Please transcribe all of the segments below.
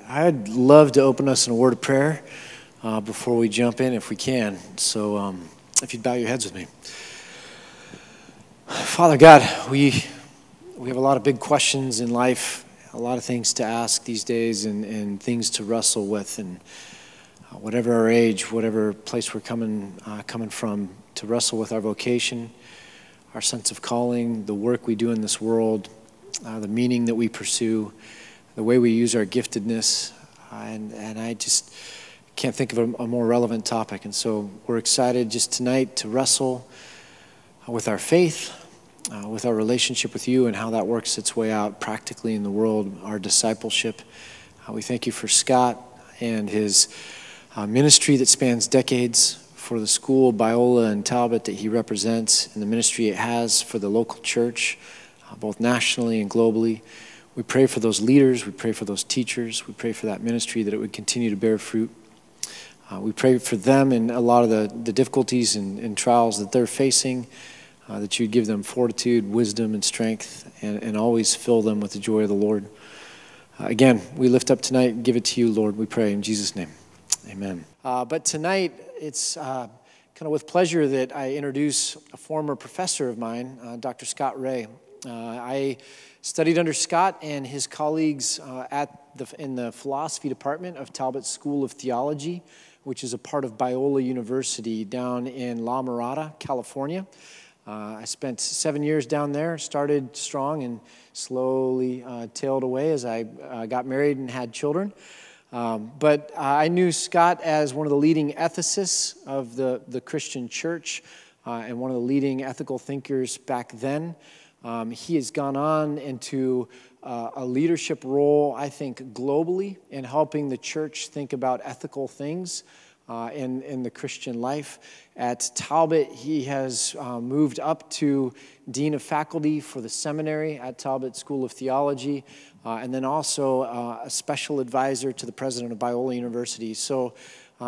I'd love to open us in a word of prayer before we jump in, if we can. So if you'd bow your heads with me. Father God, we have a lot of big questions in life, a lot of things to ask these days and things to wrestle with. And whatever our age, whatever place we're coming from, to wrestle with our vocation, our sense of calling, the work we do in this world, the meaning that we pursue, the way we use our giftedness, and I just can't think of a more relevant topic. And so we're excited just tonight to wrestle with our faith, with our relationship with you and how that works its way out practically in the world, our discipleship. We thank you for Scott and his ministry that spans decades, for the school, Biola and Talbot, that he represents, and the ministry it has for the local church, both nationally and globally. We pray for those leaders, we pray for those teachers, we pray for that ministry, that it would continue to bear fruit. We pray for them and a lot of the difficulties and trials that they're facing, that you'd give them fortitude, wisdom, and strength, and always fill them with the joy of the Lord. Again, we lift up tonight and give it to you, Lord, we pray in Jesus' name. Amen. But tonight, it's kind of with pleasure that I introduce a former professor of mine, Dr. Scott Ray. I studied under Scott and his colleagues in the philosophy department of Talbot School of Theology, which is a part of Biola University down in La Mirada, California. I spent 7 years down there, started strong and slowly tailed away as I got married and had children. But I knew Scott as one of the leading ethicists of the Christian church and one of the leading ethical thinkers back then. He has gone on into a leadership role, I think, globally in helping the church think about ethical things in the Christian life. At Talbot, he has moved up to Dean of Faculty for the seminary at Talbot School of Theology, and then also a special advisor to the president of Biola University. So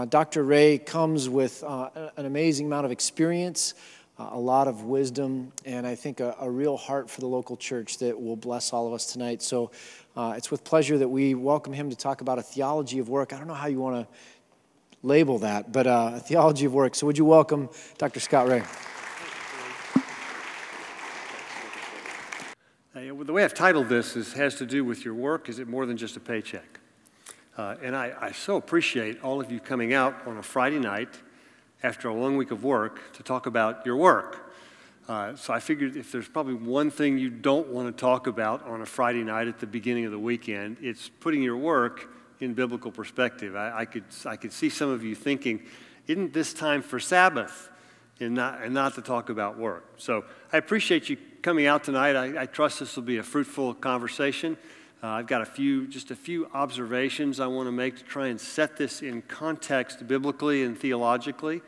Dr. Ray comes with an amazing amount of experience, a lot of wisdom, and I think a real heart for the local church that will bless all of us tonight. So it's with pleasure that we welcome him to talk about a theology of work. I don't know how you want to label that, but a theology of work. So would you welcome Dr. Scott Ray? The way I've titled this has to do with your work. Is it more than just a paycheck? And I so appreciate all of you coming out on a Friday night after a long week of work to talk about your work. So I figured if there's probably one thing you don't want to talk about on a Friday night at the beginning of the weekend, it's putting your work in biblical perspective. I could see some of you thinking, isn't this time for Sabbath and not to talk about work? So I appreciate you coming out tonight. I trust this will be a fruitful conversation. I've got just a few observations I want to make to try and set this in context biblically and theologically,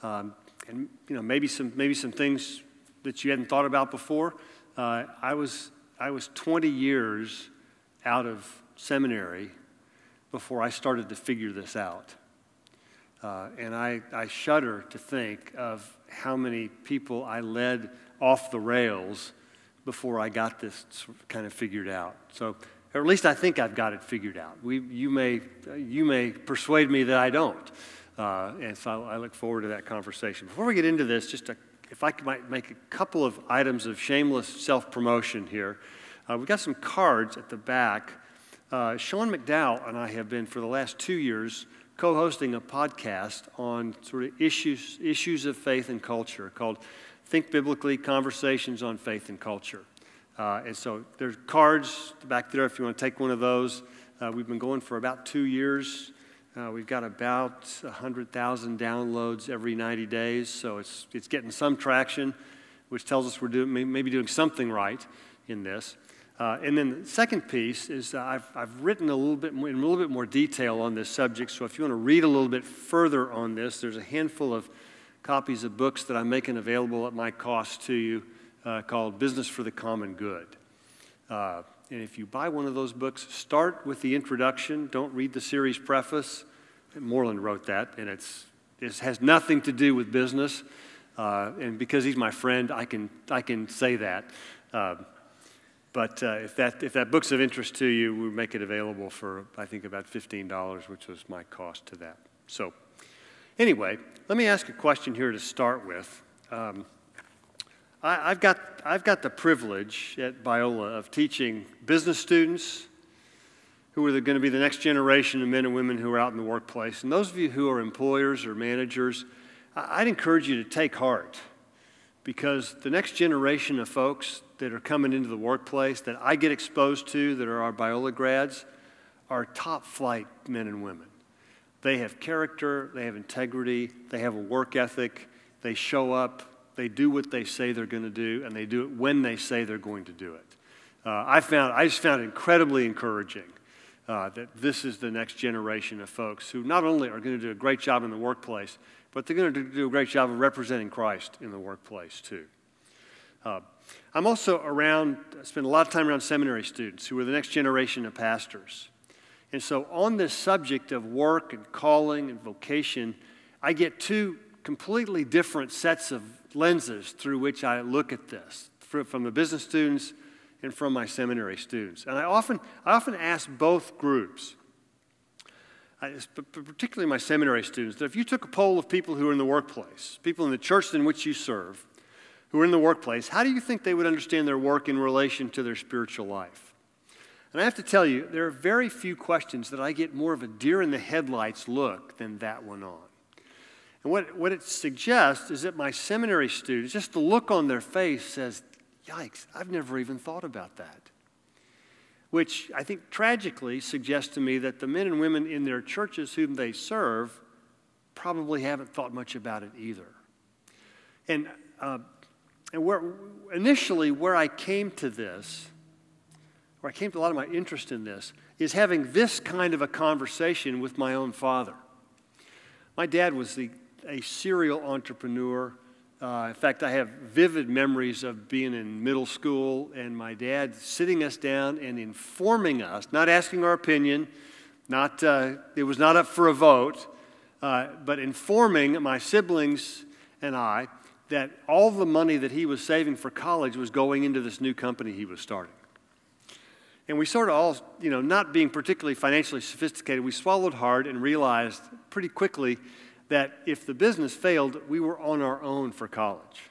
and maybe some things that you hadn't thought about before. I was 20 years out of seminary before I started to figure this out, and I shudder to think of how many people I led off the rails before I got this kind of figured out. So, or at least I think I've got it figured out. You may persuade me that I don't, and so I look forward to that conversation. Before we get into this, if I might make a couple of items of shameless self-promotion here. We've got some cards at the back. Sean McDowell and I have been for the last 2 years co-hosting a podcast on sort of issues of faith and culture called Think Biblically, Conversations on Faith and Culture. And so there's cards back there if you want to take one of those. We've been going for about 2 years. We've got about 100,000 downloads every 90 days, so it's getting some traction, which tells us we're maybe doing something right in this. And then the second piece is I've written in a little bit more detail on this subject, so if you want to read a little bit further on this, there's a handful of copies of books that I'm making available at my cost to you called Business for the Common Good. And if you buy one of those books, start with the introduction. Don't read the series preface. Moreland wrote that, and it has nothing to do with business. And because he's my friend, I can say that. But if that book's of interest to you, we make it available for, I think, about $15, which was my cost to that. So anyway, let me ask a question here to start with. I've got the privilege at Biola of teaching business students who are going to be the next generation of men and women who are out in the workplace. And those of you who are employers or managers, I'd encourage you to take heart, because the next generation of folks that are coming into the workplace that I get exposed to that are our Biola grads are top flight men and women. They have character, they have integrity, they have a work ethic, they show up, they do what they say they're going to do, and they do it when they say they're going to do it. I just found it incredibly encouraging that this is the next generation of folks who not only are going to do a great job in the workplace, but they're going to do a great job of representing Christ in the workplace too. I'm also I spend a lot of time around seminary students who are the next generation of pastors. And so on this subject of work and calling and vocation, I get two completely different sets of lenses through which I look at this, from the business students and from my seminary students. And I often ask both groups, particularly my seminary students, that if you took a poll of people who are in the workplace, people in the church in which you serve, who are in the workplace, how do you think they would understand their work in relation to their spiritual life? And I have to tell you, there are very few questions that I get more of a deer in the headlights look than that one on. And what it suggests is that my seminary students, just the look on their face says, yikes, I've never even thought about that. Which I think tragically suggests to me that the men and women in their churches whom they serve probably haven't thought much about it either. And where I came to this, where I came to a lot of my interest in this, is having this kind of a conversation with my own father. My dad was a serial entrepreneur. In fact, I have vivid memories of being in middle school and my dad sitting us down and informing us, not asking our opinion, it was not up for a vote, but informing my siblings and I that all the money that he was saving for college was going into this new company he was starting. And we sort of all, not being particularly financially sophisticated, we swallowed hard and realized pretty quickly that if the business failed, we were on our own for college.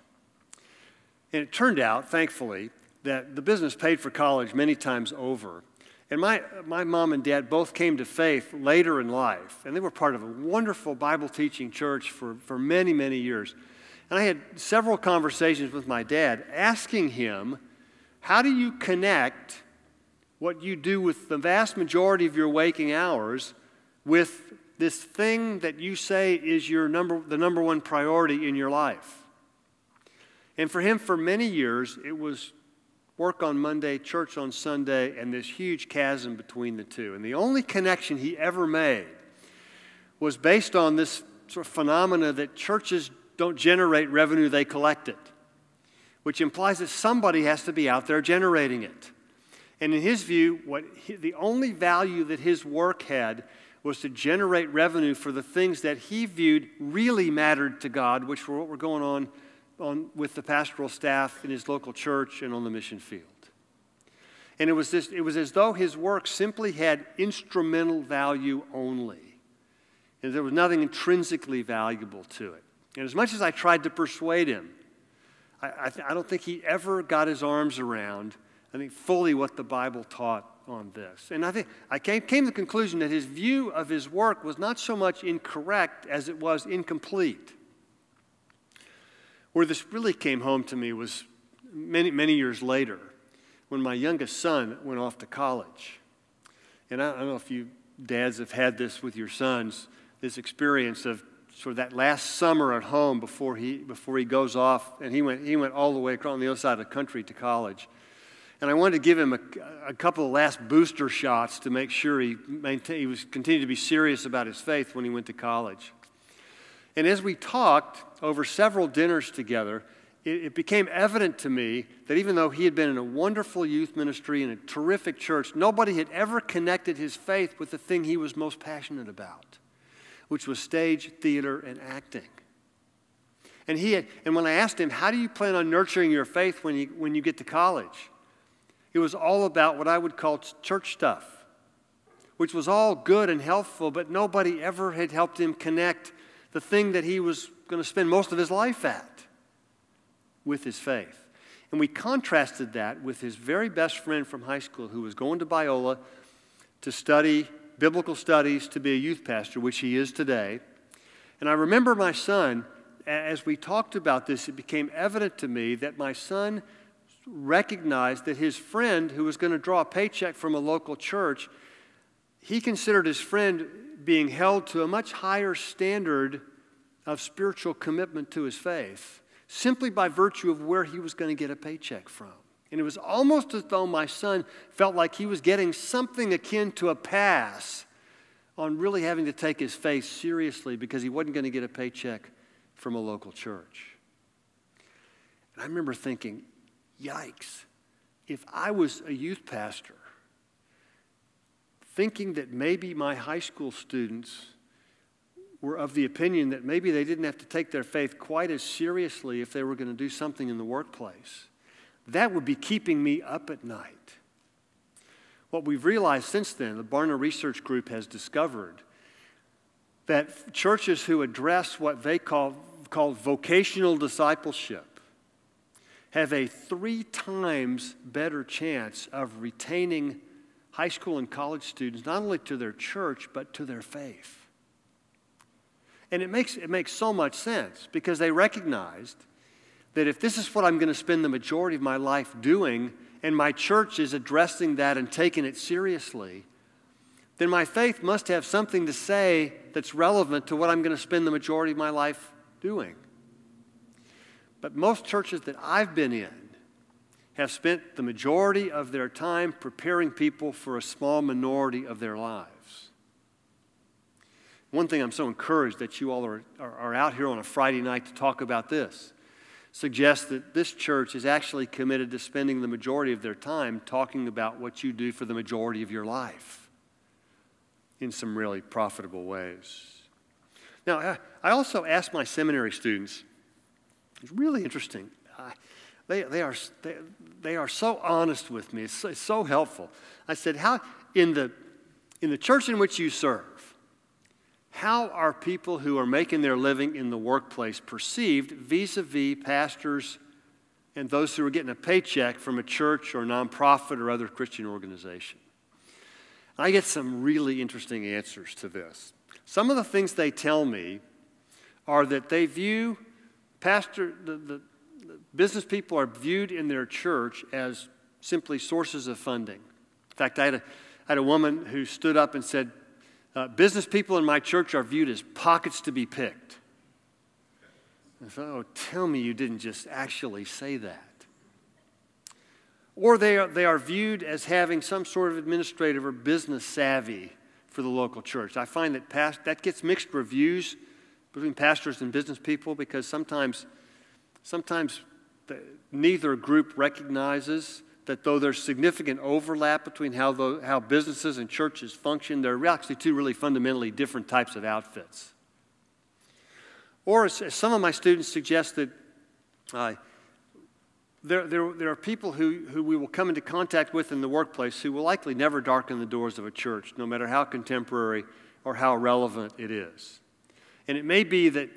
And it turned out, thankfully, that the business paid for college many times over. And my mom and dad both came to faith later in life, and they were part of a wonderful Bible teaching church for many, many years. And I had several conversations with my dad asking him, how do you connect what you do with the vast majority of your waking hours with this thing that you say is the number one priority in your life? And for him, for many years, it was work on Monday, church on Sunday, and this huge chasm between the two. And the only connection he ever made was based on this sort of phenomena that churches don't generate revenue, they collect it, which implies that somebody has to be out there generating it. And in his view, the only value that his work had was to generate revenue for the things that he viewed really mattered to God, which were what were going on with the pastoral staff in his local church and on the mission field. And it was as though his work simply had instrumental value only, and there was nothing intrinsically valuable to it. And as much as I tried to persuade him, I don't think he ever got his arms around, fully what the Bible taught on this. And I think I came to the conclusion that his view of his work was not so much incorrect as it was incomplete. Where this really came home to me was many, many years later when my youngest son went off to college. And I don't know if you dads have had this with your sons, this experience of sort of that last summer at home before he goes off, and he went all the way across the other side of the country to college. And I wanted to give him a couple of last booster shots to make sure he continued to be serious about his faith when he went to college. And as we talked over several dinners together, it became evident to me that even though he had been in a wonderful youth ministry and a terrific church, nobody had ever connected his faith with the thing he was most passionate about, which was stage, theater, and acting. And when I asked him, how do you plan on nurturing your faith when you get to college? It was all about what I would call church stuff, which was all good and helpful, but nobody ever had helped him connect the thing that he was going to spend most of his life at with his faith. And we contrasted that with his very best friend from high school who was going to Biola to study biblical studies to be a youth pastor, which he is today. And I remember my son, as we talked about this, it became evident to me that my son recognized that his friend who was going to draw a paycheck from a local church, he considered his friend being held to a much higher standard of spiritual commitment to his faith, simply by virtue of where he was going to get a paycheck from. And it was almost as though my son felt like he was getting something akin to a pass on really having to take his faith seriously because he wasn't going to get a paycheck from a local church. And I remember thinking, yikes, if I was a youth pastor, thinking that maybe my high school students were of the opinion that maybe they didn't have to take their faith quite as seriously if they were going to do something in the workplace, that would be keeping me up at night. What we've realized since then, the Barna Research Group has discovered that churches who address what they call vocational discipleship have a 3 times better chance of retaining high school and college students, not only to their church, but to their faith. And it makes so much sense because they recognized that if this is what I'm going to spend the majority of my life doing, and my church is addressing that and taking it seriously, then my faith must have something to say that's relevant to what I'm going to spend the majority of my life doing. But most churches that I've been in have spent the majority of their time preparing people for a small minority of their lives. One thing I'm so encouraged that you all are out here on a Friday night to talk about this suggests that this church is actually committed to spending the majority of their time talking about what you do for the majority of your life in some really profitable ways. Now, I also asked my seminary students, it's really interesting. They are so honest with me. It's so helpful. I said, how in the church in which you serve, how are people who are making their living in the workplace perceived vis-a-vis pastors and those who are getting a paycheck from a church or nonprofit or other Christian organization? I get some really interesting answers to this. Some of the things they tell me are that they view the business people are viewed in their church as simply sources of funding. In fact, I had a woman who stood up and said, business people in my church are viewed as pockets to be picked. I thought, oh, tell me you didn't just actually say that. Or they are viewed as having some sort of administrative or business savvy for the local church. I find that gets mixed reviews between pastors and business people because sometimes neither group recognizes that though there's significant overlap between how businesses and churches function, there are actually 2 really fundamentally different types of outfits. Or as some of my students suggest that there are people who we will come into contact with in the workplace who will likely never darken the doors of a church, no matter how contemporary or how relevant it is. And it may be that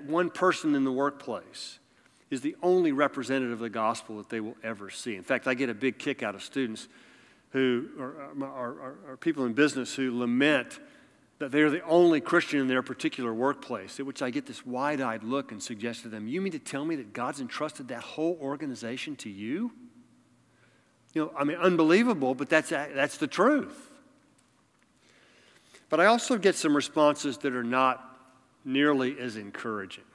one person in the workplace is the only representative of the gospel that they will ever see. In fact, I get a big kick out of students who are people in business who lament that they're the only Christian in their particular workplace, at which I get this wide-eyed look and suggest to them, you mean to tell me that God's entrusted that whole organization to you? You know, I mean, unbelievable, but that's the truth. But I also get some responses that are not nearly as encouraging.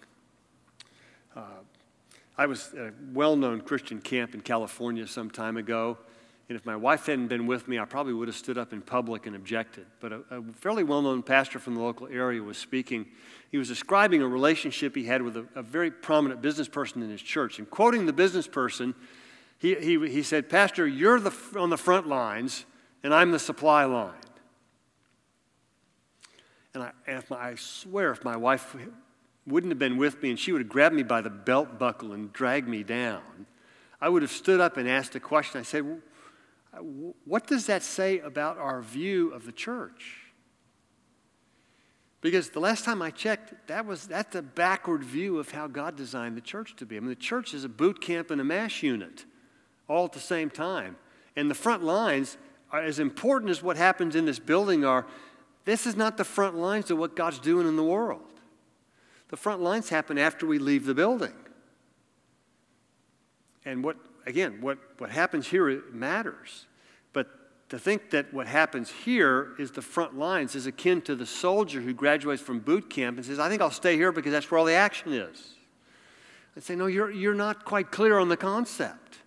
I was at a well-known Christian camp in California some time ago, and if my wife hadn't been with me, I probably would have stood up in public and objected. But a fairly well-known pastor from the local area was speaking. He was describing a relationship he had with a very prominent business person in his church. And quoting the business person, he said, "Pastor, you're on the front lines, and I'm the supply line." And I swear if my wife wouldn't have been with me and she would have grabbed me by the belt buckle and dragged me down, I would have stood up and asked a question. I said, what does that say about our view of the church? Because the last time I checked, that's a backward view of how God designed the church to be. I mean, the church is a boot camp and a mass unit all at the same time. And the front lines are as important as what happens in this building are. This is not the front lines of what God's doing in the world. The front lines happen after we leave the building. And what happens here, it matters. But to think that what happens here is the front lines is akin to the soldier who graduates from boot camp and says, I think I'll stay here because that's where all the action is. I'd say, no, you're not quite clear on the concept.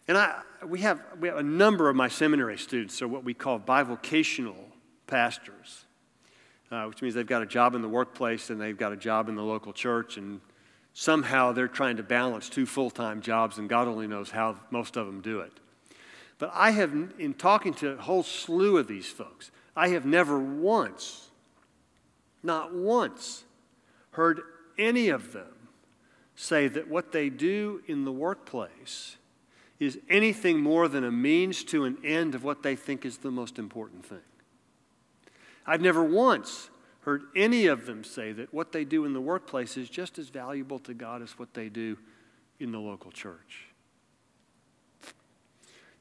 And we have a number of my seminary students are what we call bivocational pastors, which means they've got a job in the workplace and they've got a job in the local church, and somehow they're trying to balance 2 full-time jobs, and God only knows how most of them do it. But I have, in talking to a whole slew of these folks, I have never once, not once, heard any of them say that what they do in the workplace is anything more than a means to an end of what they think is the most important thing. I've never once heard any of them say that what they do in the workplace is just as valuable to God as what they do in the local church.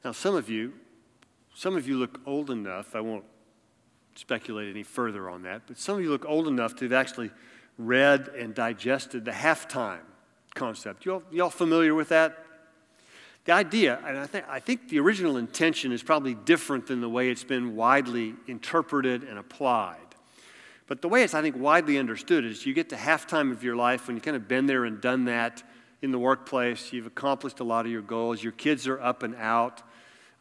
Now, some of you look old enough, I won't speculate any further on that, but some of you look old enough to have actually read and digested the halftime concept. You all familiar with that? The idea, and I think the original intention is probably different than the way it's been widely interpreted and applied. But the way it's, I think, widely understood is you get to halftime of your life when you've kind of been there and done that in the workplace. You've accomplished a lot of your goals. Your kids are up and out.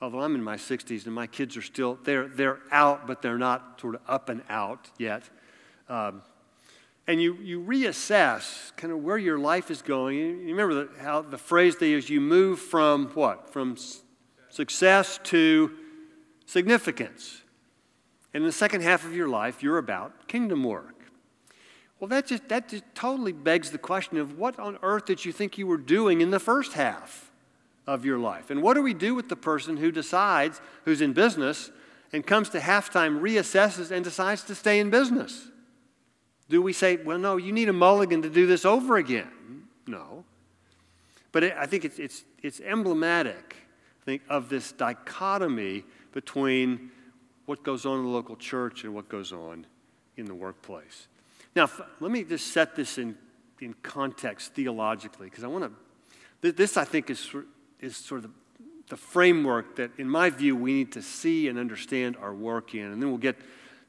Although I'm in my 60s and my kids are still, they're out, but they're not sort of up and out yet. And you reassess kind of where your life is going. You remember how the phrase they use, you move from what? From success to significance. And in the second half of your life, you're about kingdom work. Well, that just totally begs the question of what on earth did you think you were doing in the first half of your life? And what do we do with the person who decides, who's in business, and comes to halftime, reassesses, and decides to stay in business? Do we say, well, no, you need a mulligan to do this over again? No. But I think it's emblematic, I think, of this dichotomy between what goes on in the local church and what goes on in the workplace. Now, let me just set this in context theologically, because I want to, this I think is sort of the framework that, in my view, we need to see and understand our work in. And then we'll get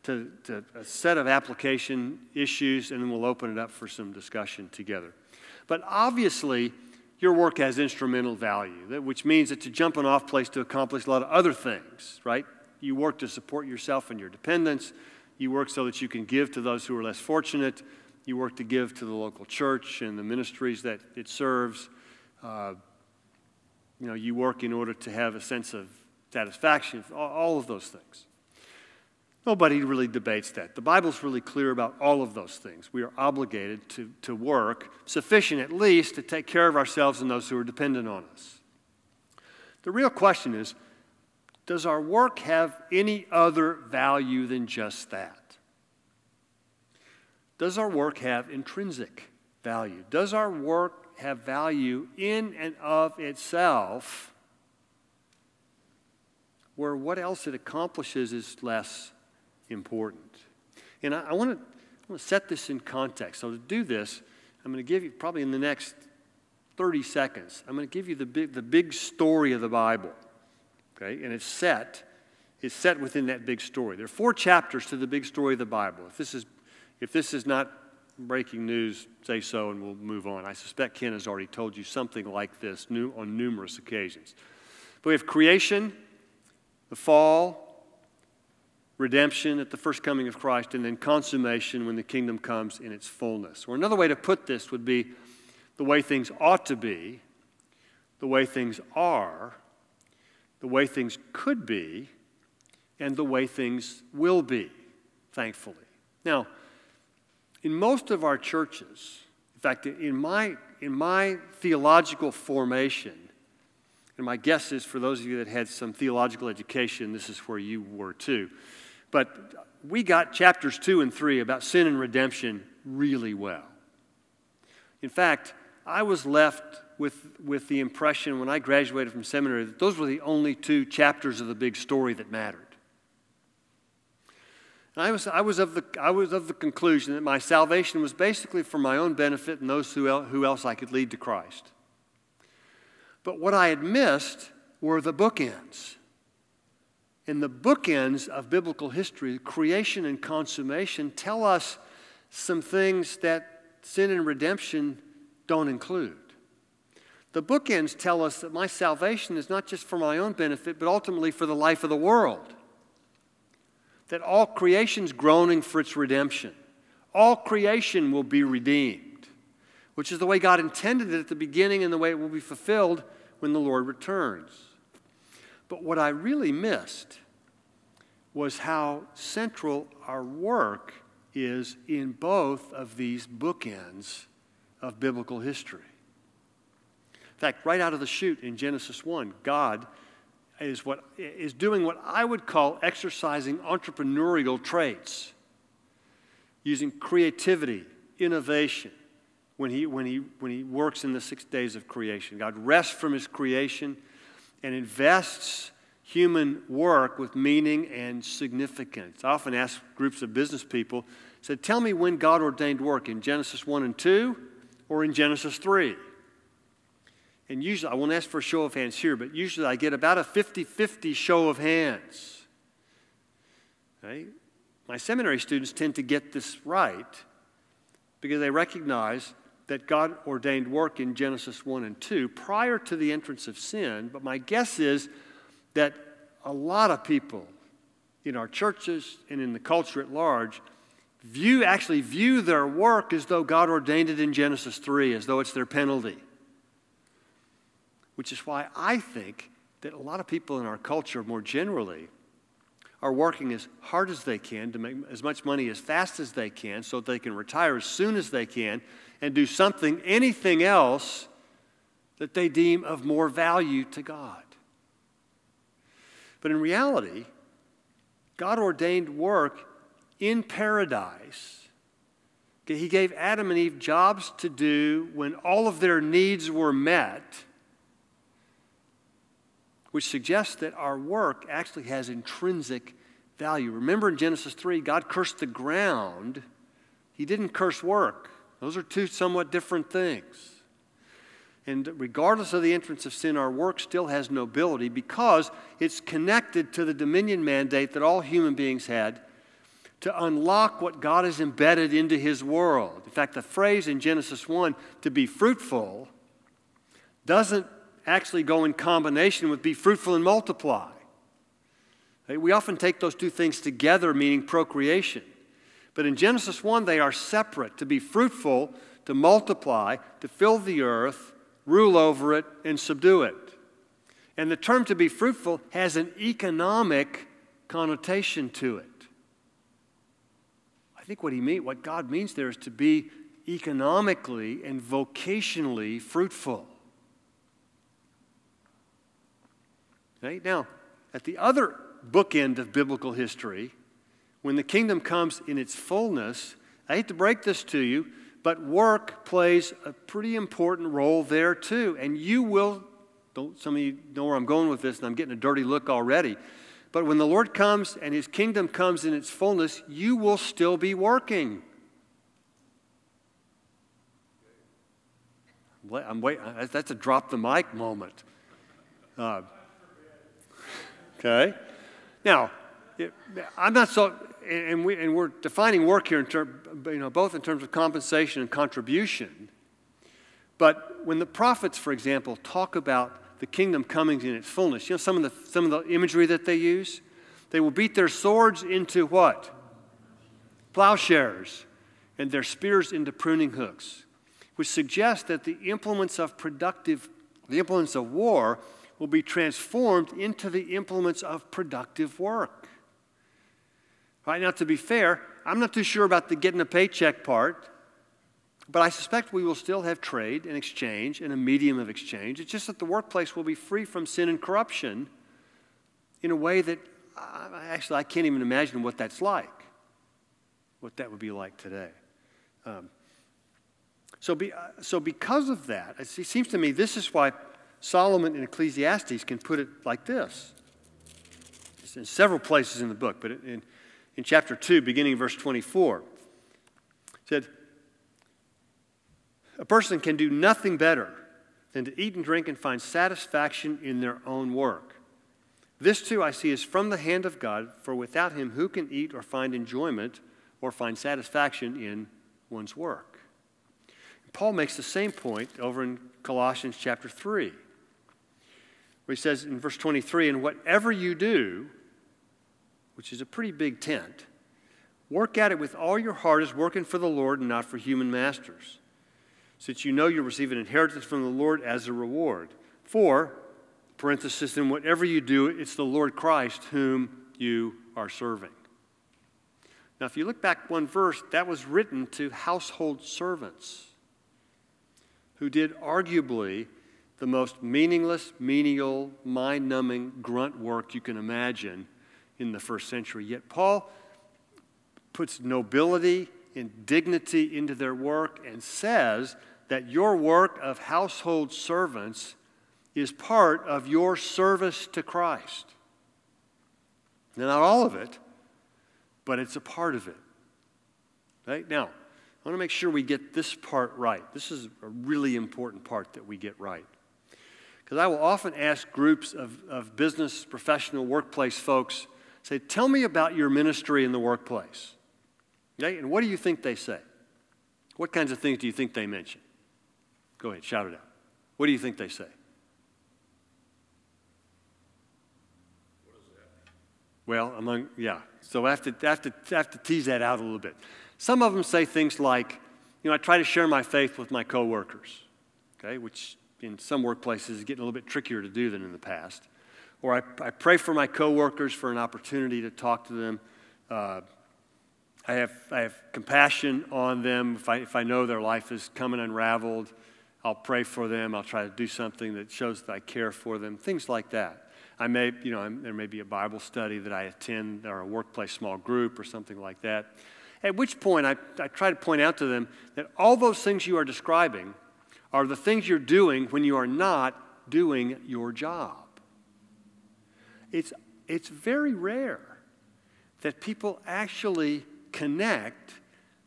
to a set of application issues, and then we'll open it up for some discussion together. But obviously, your work has instrumental value, which means it's a jumping off place to accomplish a lot of other things, right? You work to support yourself and your dependents. You work so that you can give to those who are less fortunate. You work to give to the local church and the ministries that it serves. You work in order to have a sense of satisfaction, all of those things. Nobody really debates that. The Bible's really clear about all of those things. We are obligated to work sufficient at least to take care of ourselves and those who are dependent on us. The real question is, does our work have any other value than just that? Does our work have intrinsic value? Does our work have value in and of itself, where what else it accomplishes is less important? And I want to set this in context. So to do this, I'm going to give you, probably in the next 30 seconds, I'm going to give you the big story of the Bible. Okay? And it's set within that big story. There are 4 chapters to the big story of the Bible. If this is not breaking news, say so and we'll move on. I suspect Ken has already told you something like this on numerous occasions. But we have creation, the fall, redemption at the first coming of Christ, and then consummation when the kingdom comes in its fullness. Or another way to put this would be the way things ought to be, the way things are, the way things could be, and the way things will be, thankfully. Now, in most of our churches, In fact, in my theological formation, and my guess is for those of you that had some theological education, this is where you were too. But we got chapters 2 and 3 about sin and redemption really well. In fact, I was left with the impression when I graduated from seminary that those were the only 2 chapters of the big story that mattered. And I was of the conclusion that my salvation was basically for my own benefit and those who else I could lead to Christ. But what I had missed were the bookends. And the bookends of biblical history, creation and consummation, tell us some things that sin and redemption don't include. The bookends tell us that my salvation is not just for my own benefit, but ultimately for the life of the world. That all creation's groaning for its redemption. All creation will be redeemed, which is the way God intended it at the beginning and the way it will be fulfilled when the Lord returns. But what I really missed was how central our work is in both of these bookends of biblical history. In fact, right out of the chute in Genesis 1, God is doing what I would call exercising entrepreneurial traits, using creativity, innovation, when he works in the 6 days of creation. God rests from his creation and invests human work with meaning and significance. I often ask groups of business people, said, tell me when God ordained work, in Genesis 1 and 2 or in Genesis 3? And usually, I won't ask for a show of hands here, but usually I get about a 50-50 show of hands. Okay? My seminary students tend to get this right because they recognize that God ordained work in Genesis 1 and 2 prior to the entrance of sin. But my guess is that a lot of people in our churches and in the culture at large actually view their work as though God ordained it in Genesis 3, as though it's their penalty. Which is why I think that a lot of people in our culture more generally are working as hard as they can to make as much money as fast as they can so that they can retire as soon as they can and do anything else that they deem of more value to God. But in reality, God ordained work in paradise. He gave Adam and Eve jobs to do when all of their needs were met, which suggests that our work actually has intrinsic value. Remember in Genesis 3, God cursed the ground. He didn't curse work. Those are 2 somewhat different things. And regardless of the entrance of sin, our work still has nobility because it's connected to the dominion mandate that all human beings had to unlock what God has embedded into his world. In fact, the phrase in Genesis 1, to be fruitful, doesn't actually go in combination with be fruitful and multiply. We often take those 2 things together, meaning procreation. But in Genesis 1, they are separate. To be fruitful, to multiply, to fill the earth, rule over it, and subdue it. And the term to be fruitful has an economic connotation to it. I think what God means there is to be economically and vocationally fruitful. Okay? Now, at the other bookend of biblical history, when the kingdom comes in its fullness, I hate to break this to you, but work plays a pretty important role there too. And some of you know where I'm going with this, and I'm getting a dirty look already. But when the Lord comes and his kingdom comes in its fullness, you will still be working. That's a drop the mic moment. Okay? Now, I'm not so, and we're defining work here both in terms of compensation and contribution. But when the prophets, for example, talk about the kingdom coming in its fullness, some of the imagery that they use, they will beat their swords into what? Plowshares, and their spears into pruning hooks, which suggests that the implements of war will be transformed into the implements of productive work. Right now, to be fair, I'm not too sure about the getting a paycheck part. But I suspect we will still have trade and exchange and a medium of exchange. It's just that the workplace will be free from sin and corruption in a way that I can't even imagine what that's like, what that would be like today. So because of that, it seems to me this is why Solomon in Ecclesiastes can put it like this. It's in several places in the book, but in chapter 2, beginning in verse 24, it said, a person can do nothing better than to eat and drink and find satisfaction in their own work. This too I see is from the hand of God, for without him who can eat or find enjoyment or find satisfaction in one's work? Paul makes the same point over in Colossians chapter 3, where he says in verse 23, and whatever you do, which is a pretty big tent, work at it with all your heart as working for the Lord and not for human masters, since you know you'll receive an inheritance from the Lord as a reward. For, parenthesis, in whatever you do, it's the Lord Christ whom you are serving. Now, if you look back one verse, that was written to household servants who did arguably the most meaningless, menial, mind-numbing grunt work you can imagine in the first century. Yet Paul puts nobility and dignity into their work and says that your work of household servants is part of your service to Christ. Now, not all of it, but it's a part of it. Right? Now, I want to make sure we get this part right. This is a really important part that we get right. Because I will often ask groups of business, professional, workplace folks, say, tell me about your ministry in the workplace. Okay? And what do you think they say? What kinds of things do you think they mention? Go ahead, shout it out. What do you think they say? What does that Well, mean? So I have to tease that out a little bit. Some of them say things like, I try to share my faith with my coworkers, okay, which in some workplaces is getting a little bit trickier to do than in the past. Or I pray for my coworkers for an opportunity to talk to them. I have compassion on them. If I know their life is coming unraveled, I'll pray for them. I'll try to do something that shows that I care for them. Things like that. There may be a Bible study that I attend, or a workplace small group, or something like that. At which point I try to point out to them that all those things you are describing are the things you're doing when you are not doing your job. It's very rare that people actually connect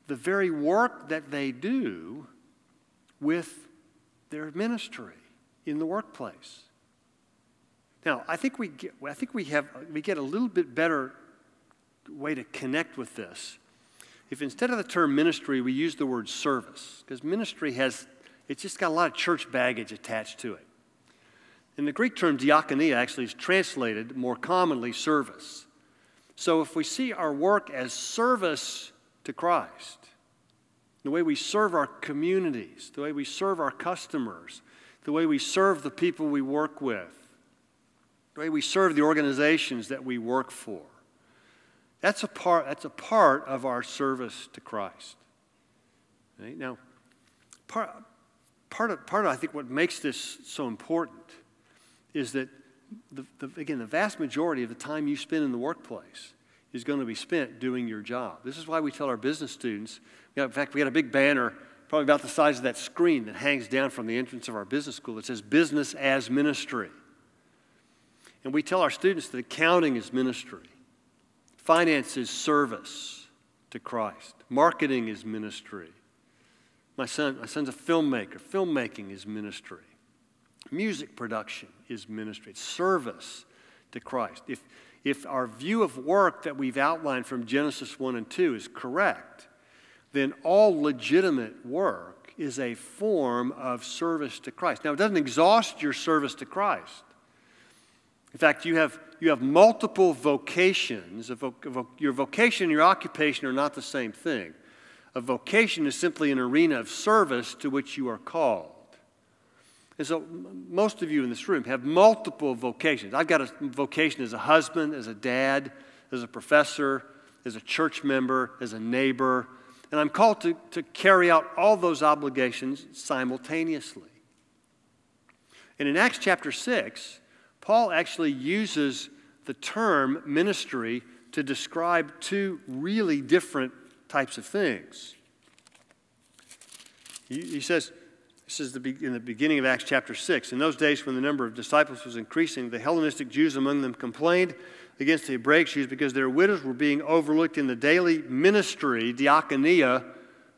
the very work that they do with their ministry in the workplace. Now, I think we get a little bit better way to connect with this if instead of the term ministry we use the word service, because ministry it's just got a lot of church baggage attached to it. And the Greek term diakonia actually is translated more commonly service. So if we see our work as service to Christ, the way we serve our communities, the way we serve our customers, the way we serve the people we work with, the way we serve the organizations that we work for, that's a part of our service to Christ. Right? Now, part of I think what makes this so important is that the vast majority of the time you spend in the workplace is going to be spent doing your job. This is why we tell our business students, in fact, we got a big banner, probably about the size of that screen that hangs down from the entrance of our business school that says business as ministry. And we tell our students that accounting is ministry. Finance is service to Christ. Marketing is ministry. My son's a filmmaker. Filmmaking is ministry. Music production is ministry. It's service to Christ. If our view of work that we've outlined from Genesis 1 and 2 is correct, then all legitimate work is a form of service to Christ. Now, it doesn't exhaust your service to Christ. In fact, you have multiple vocations. Your vocation and your occupation are not the same thing. A vocation is simply an arena of service to which you are called. And so most of you in this room have multiple vocations. I've got a vocation as a husband, as a dad, as a professor, as a church member, as a neighbor. And I'm called to carry out all those obligations simultaneously. And in Acts chapter 6, Paul actually uses the term ministry to describe two really different types of things. He says, this is in the beginning of Acts chapter 6. In those days when the number of disciples was increasing, the Hellenistic Jews among them complained against the Hebraic Jews because their widows were being overlooked in the daily ministry, diakonia,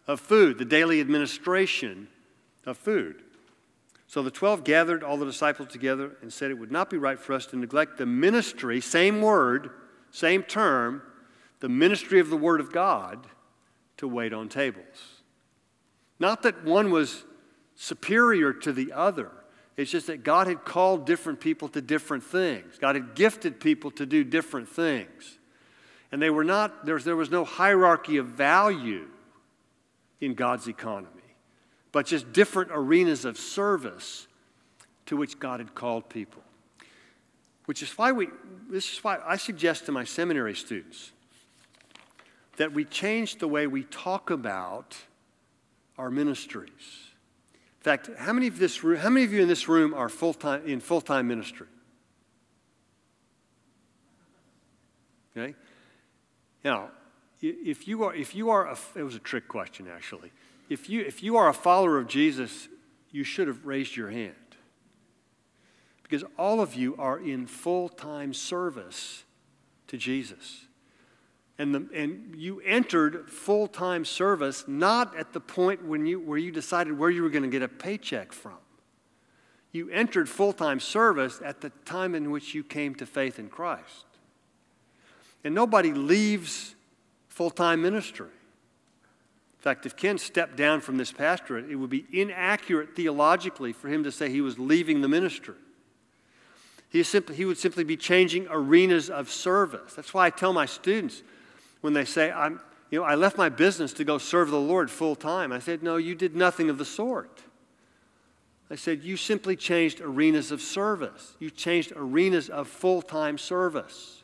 of food, the daily administration of food. So the 12 gathered all the disciples together and said it would not be right for us to neglect the ministry, same word, same term, the ministry of the Word of God, to wait on tables. Not that one was superior to the other. It's just that God had called different people to different things. God had gifted people to do different things. And they were not, there was no hierarchy of value in God's economy, but just different arenas of service to which God had called people. This is why I suggest to my seminary students that we change the way we talk about our ministries. In fact, how many of you in this room are in full-time ministry? Okay? Now, if you are, it was a trick question actually. If you are a follower of Jesus, you should have raised your hand. Because all of you are in full-time service to Jesus. And you entered full-time service not at the point where you decided where you were going to get a paycheck from. You entered full-time service at the time in which you came to faith in Christ. And nobody leaves full-time ministry. In fact, if Ken stepped down from this pastorate, it would be inaccurate theologically for him to say he was leaving the ministry. He would simply be changing arenas of service. That's why I tell my students, when they say, I left my business to go serve the Lord full time. I said, no, you did nothing of the sort. I said, you simply changed arenas of service. You changed arenas of full-time service.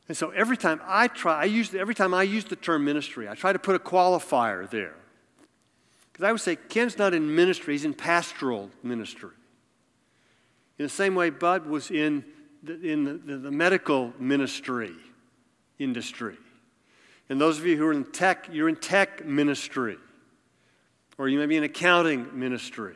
And so every time I use the term ministry, I try to put a qualifier there. Because I would say, Ken's not in ministry, he's in pastoral ministry. In the same way Bud was in the medical ministry industry. And those of you who are in tech, you're in tech ministry. Or you may be in accounting ministry.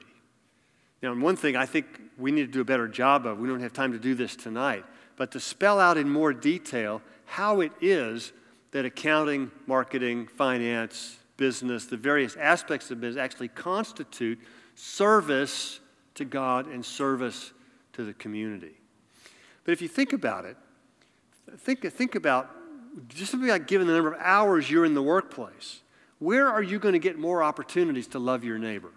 Now, one thing I think we need to do a better job of, we don't have time to do this tonight, but to spell out in more detail how it is that accounting, marketing, finance, business, the various aspects of business actually constitute service to God and service to the community. But if you think about it, think about just simply like given the number of hours you're in the workplace, where are you going to get more opportunities to love your neighbor?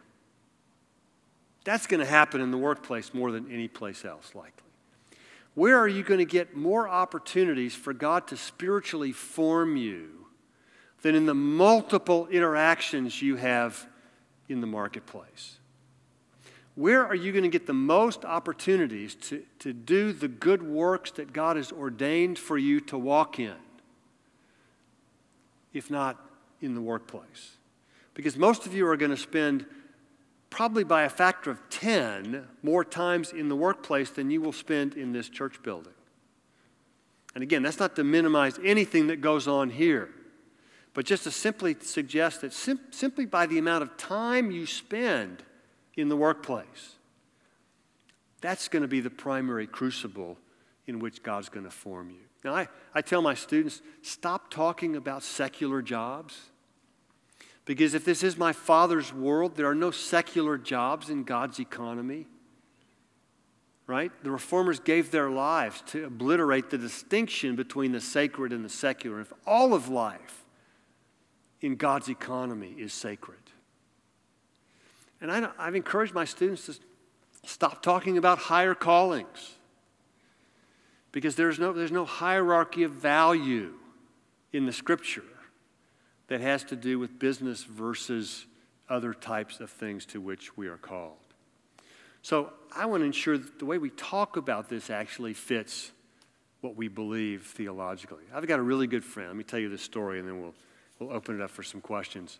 That's going to happen in the workplace more than any place else, likely. Where are you going to get more opportunities for God to spiritually form you than in the multiple interactions you have in the marketplace? Where are you going to get the most opportunities to do the good works that God has ordained for you to walk in, if not in the workplace? Because most of you are going to spend probably by a factor of 10 more times in the workplace than you will spend in this church building. And again, that's not to minimize anything that goes on here, but just to simply suggest that simply by the amount of time you spend in the workplace, that's going to be the primary crucible in which God's going to form you. Now, I tell my students, stop talking about secular jobs. Because if this is my Father's world, there are no secular jobs in God's economy. Right? The Reformers gave their lives to obliterate the distinction between the sacred and the secular. If all of life in God's economy is sacred. And I've encouraged my students to stop talking about higher callings. Because there's no hierarchy of value in the Scripture that has to do with business versus other types of things to which we are called. So I want to ensure that the way we talk about this actually fits what we believe theologically. I've got a really good friend. Let me tell you this story and then we'll we'll open it up for some questions.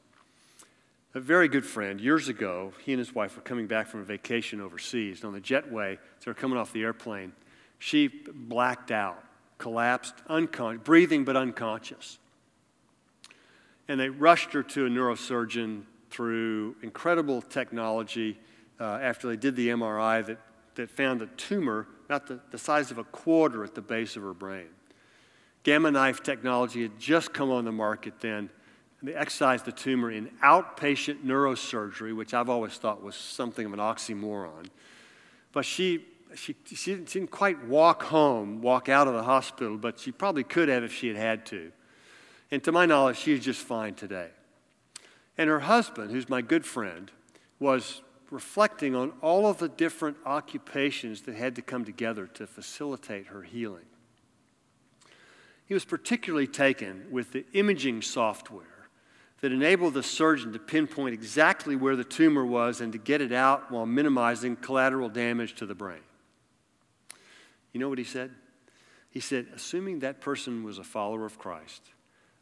A very good friend, years ago, he and his wife were coming back from a vacation overseas. And on the jetway, as they were coming off the airplane, she blacked out, collapsed, breathing but unconscious. And they rushed her to a neurosurgeon through incredible technology after they did the MRI that found a tumor about the size of a quarter at the base of her brain. Gamma knife technology had just come on the market then. And they excised the tumor in outpatient neurosurgery, which I've always thought was something of an oxymoron. But she didn't quite walk out of the hospital, but she probably could have if she had had to. And to my knowledge, she is just fine today. And her husband, who's my good friend, was reflecting on all of the different occupations that had to come together to facilitate her healing. He was particularly taken with the imaging software that enabled the surgeon to pinpoint exactly where the tumor was and to get it out while minimizing collateral damage to the brain. You know what he said? He said, assuming that person was a follower of Christ,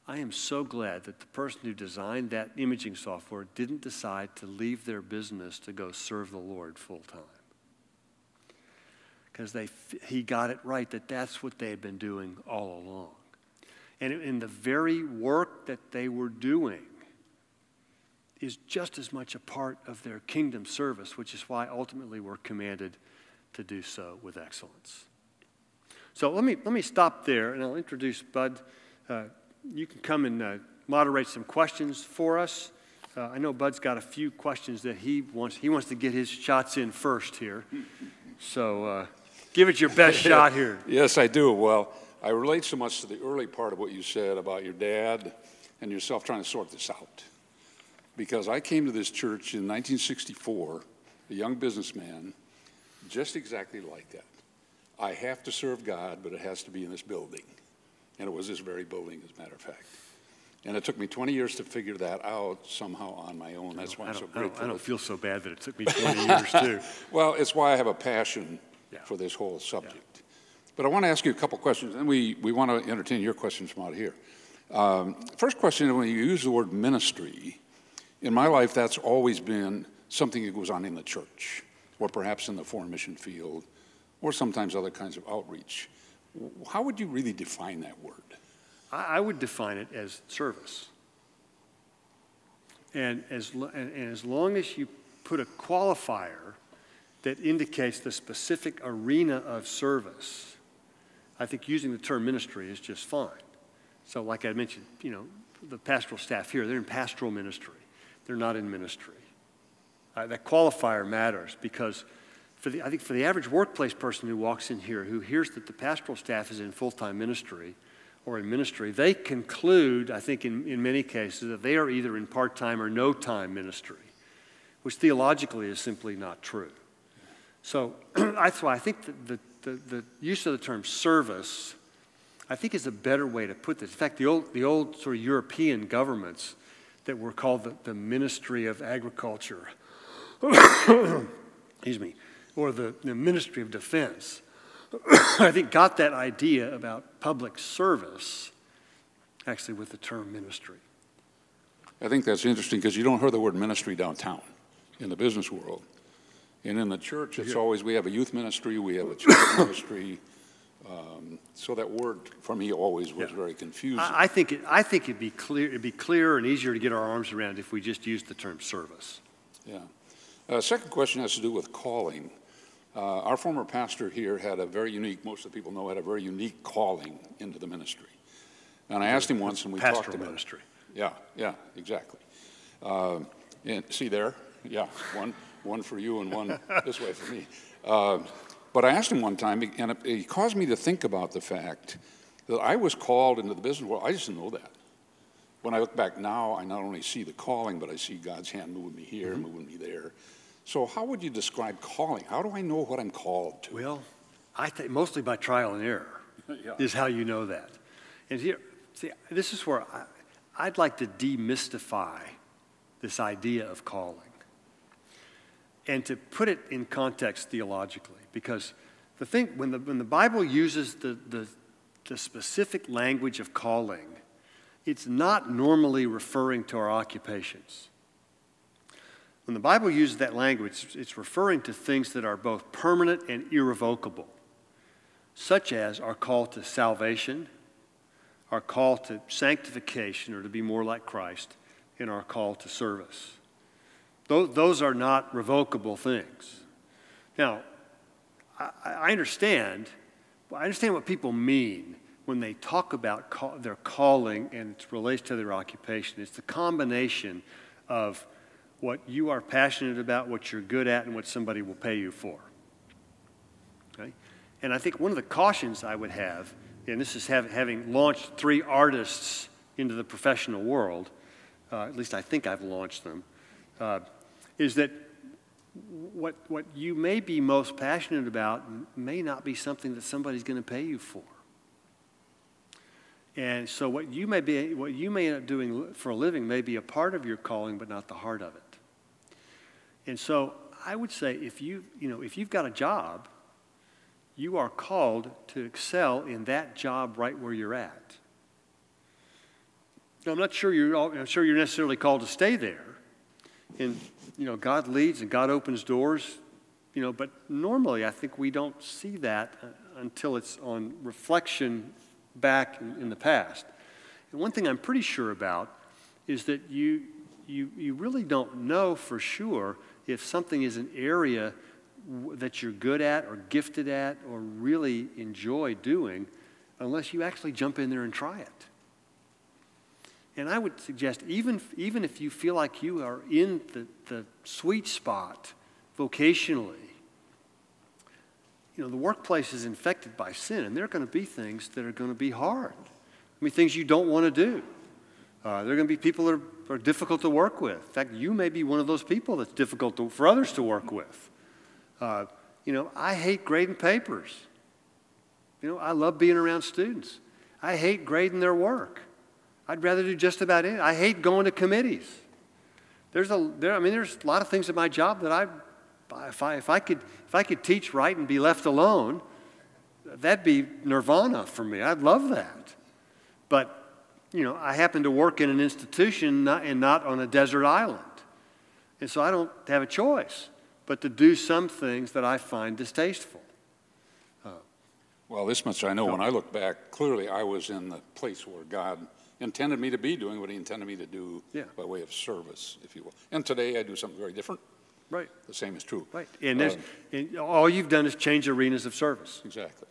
I am so glad that the person who designed that imaging software didn't decide to leave their business to go serve the Lord full time. Because he got it right that that's what they had been doing all along. And in the very work that they were doing is just as much a part of their kingdom service, which is why ultimately we're commanded to do so with excellence. So let me stop there, and I'll introduce Bud. You can come and moderate some questions for us. I know Bud's got a few questions that he wants to get his shots in first here. So give it your best shot here. Yes, I do. Well, I relate so much to the early part of what you said about your dad and yourself trying to sort this out. Because I came to this church in 1964, a young businessman, just exactly like that. I have to serve God, but it has to be in this building. And it was this very building, as a matter of fact. And it took me 20 years to figure that out somehow on my own. That's why I'm so grateful. I don't feel so bad that it took me 20 years, too. Well, it's why I have a passion for this whole subject. Yeah. But I want to ask you a couple questions, and we want to entertain your questions from out here. First question, when you use the word ministry, in my life, that's always been something that goes on in the church, or perhaps in the foreign mission field, or sometimes other kinds of outreach. How would you really define that word? I would define it as service. And as long as you put a qualifier that indicates the specific arena of service, I think using the term ministry is just fine. So like I mentioned, the pastoral staff here, they're in pastoral ministry. They're not in ministry. That qualifier matters because I think for the average workplace person who walks in here who hears that the pastoral staff is in full-time ministry or in ministry, they conclude, I think in many cases, that they are either in part-time or no-time ministry, which theologically is simply not true. So that's why I think that the use of the term service, I think, is a better way to put this. In fact, the old sort of European governments that were called the Ministry of Agriculture, excuse me, or the Ministry of Defense, I think got that idea about public service actually with the term ministry. I think that's interesting because you don't hear the word ministry downtown in the business world. And in the church, it's always, we have a youth ministry, we have a children's ministry. So that word for me always was very confusing. I think it'd be clearer and easier to get our arms around if we just used the term service. Yeah. Second question has to do with calling. Our former pastor here had a very unique, most of the people know, had a very unique calling into the ministry. And I asked him once, and we talked about ministry. Yeah, exactly. And see there? Yeah, one for you and one this way for me. But I asked him one time, and it caused me to think about the fact that I was called into the business world. I just didn't know that. When I look back now, I not only see the calling, but I see God's hand moving me here, moving me there. So how would you describe calling? How do I know what I'm called to? Well, I think mostly by trial and error is how you know that. And here, see, this is where I'd like to demystify this idea of calling and to put it in context theologically. Because the thing, when the Bible uses the specific language of calling, it's not normally referring to our occupations. When the Bible uses that language, it's referring to things that are both permanent and irrevocable, such as our call to salvation, our call to sanctification, or to be more like Christ, and our call to service. Those are not revocable things. Now, I understand what people mean when they talk about their calling and it relates to their occupation. It's the combination of what you are passionate about, what you're good at, and what somebody will pay you for. Okay? And I think one of the cautions I would have, and this is having launched 3 artists into the professional world, at least I think I've launched them, is that what you may be most passionate about may not be something that somebody's going to pay you for. And so what you may end up doing for a living may be a part of your calling, but not the heart of it. And so I would say if you've got a job, you are called to excel in that job right where you're at. Now, I'm sure you're necessarily called to stay there. And God leads and God opens doors, but normally I think we don't see that until it's on reflection back in the past. And one thing I'm pretty sure about is that you really don't know for sure if something is an area that you're good at or gifted at or really enjoy doing unless you actually jump in there and try it. And I would suggest even if you feel like you are in the sweet spot vocationally, the workplace is infected by sin, and there are going to be things that are going to be hard. I mean, things you don't want to do. There are going to be people that are difficult to work with. In fact, you may be one of those people that's difficult for others to work with. I hate grading papers. I love being around students. I hate grading their work. I'd rather do just about anything. I hate going to committees. There's a lot of things in my job that if I could teach right and be left alone, that'd be nirvana for me. I'd love that. But I happen to work in an institution and not on a desert island. And so I don't have a choice but to do some things that I find distasteful. Well, this much I know. When I look back, clearly I was in the place where God intended me to be doing what he intended me to do by way of service, if you will. And today I do something very different. Right. The same is true. Right. And all you've done is change arenas of service. Exactly.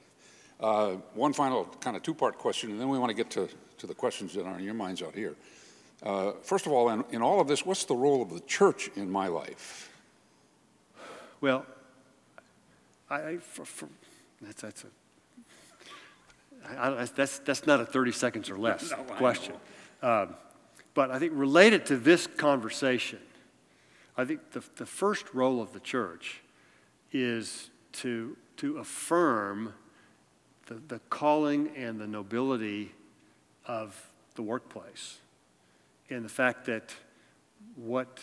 One final kind of 2-part question, and then we want to get to the questions that are in your minds out here. First of all, in all of this, what's the role of the church in my life? Well, that's not a 30 seconds or less question. But I think related to this conversation, I think the first role of the church is to affirm the calling and the nobility of the workplace, and the fact that what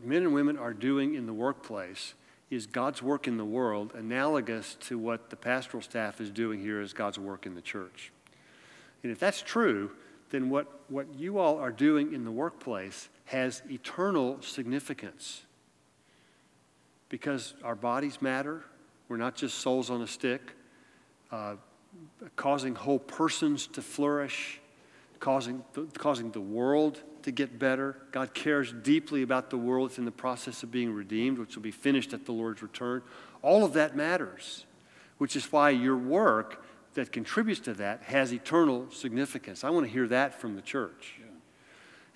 men and women are doing in the workplace is God's work in the world, analogous to what the pastoral staff is doing here as God's work in the church. And if that's true, then what you all are doing in the workplace has eternal significance. Because our bodies matter. We're not just souls on a stick. Causing whole persons to flourish, causing the world to get better. God cares deeply about the world. It's in the process of being redeemed, which will be finished at the Lord's return. All of that matters, which is why your work that contributes to that has eternal significance. I want to hear that from the church. Yeah.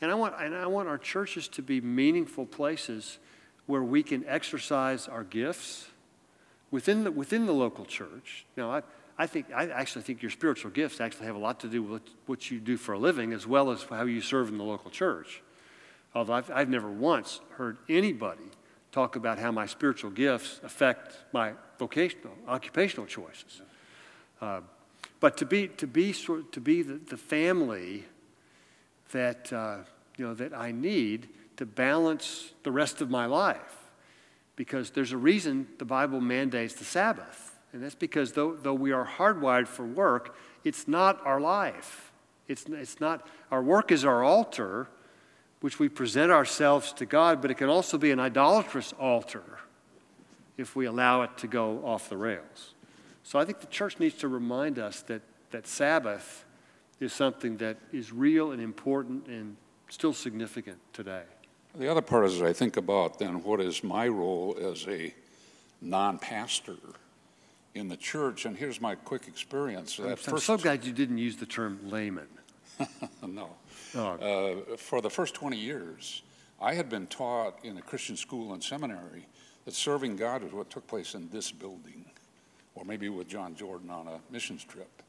And I want our churches to be meaningful places where we can exercise our gifts within the local church. Now, I actually think your spiritual gifts actually have a lot to do with what you do for a living as well as how you serve in the local church. Although I've never once heard anybody talk about how my spiritual gifts affect my occupational choices. But to be the family that that I need to balance the rest of my life, because there's a reason the Bible mandates the Sabbath. And that's because though we are hardwired for work, it's not our life. It's not, our work is our altar, which we present ourselves to God, but it can also be an idolatrous altar if we allow it to go off the rails. So I think the church needs to remind us that Sabbath is something that is real and important and still significant today. The other part is I think about then what is my role as a non-pastor in the church, and here's my quick experience. I'm so glad you didn't use the term layman. No. Oh. For the first 20 years, I had been taught in a Christian school and seminary that serving God was what took place in this building, or maybe with John Jordan on a missions trip.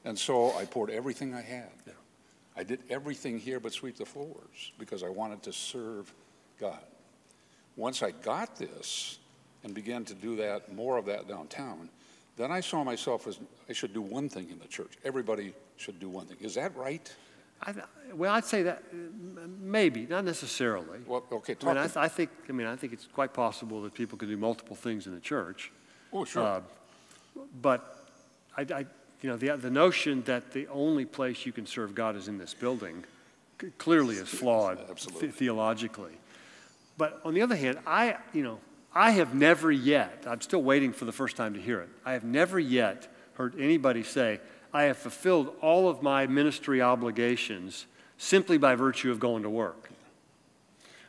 And so I poured everything I had. Yeah. I did everything here but sweep the floors because I wanted to serve God. Once I got this and began to do that, more of that downtown, then I saw myself as I should do one thing in the church. Everybody should do one thing. Is that right? Well, I'd say that maybe, not necessarily. Well, okay. I think it's quite possible that people can do multiple things in the church. Oh, sure. But the notion that the only place you can serve God is in this building clearly is flawed theologically. But on the other hand, I have never yet, I'm still waiting for the first time to hear it, I have never yet heard anybody say, I have fulfilled all of my ministry obligations simply by virtue of going to work.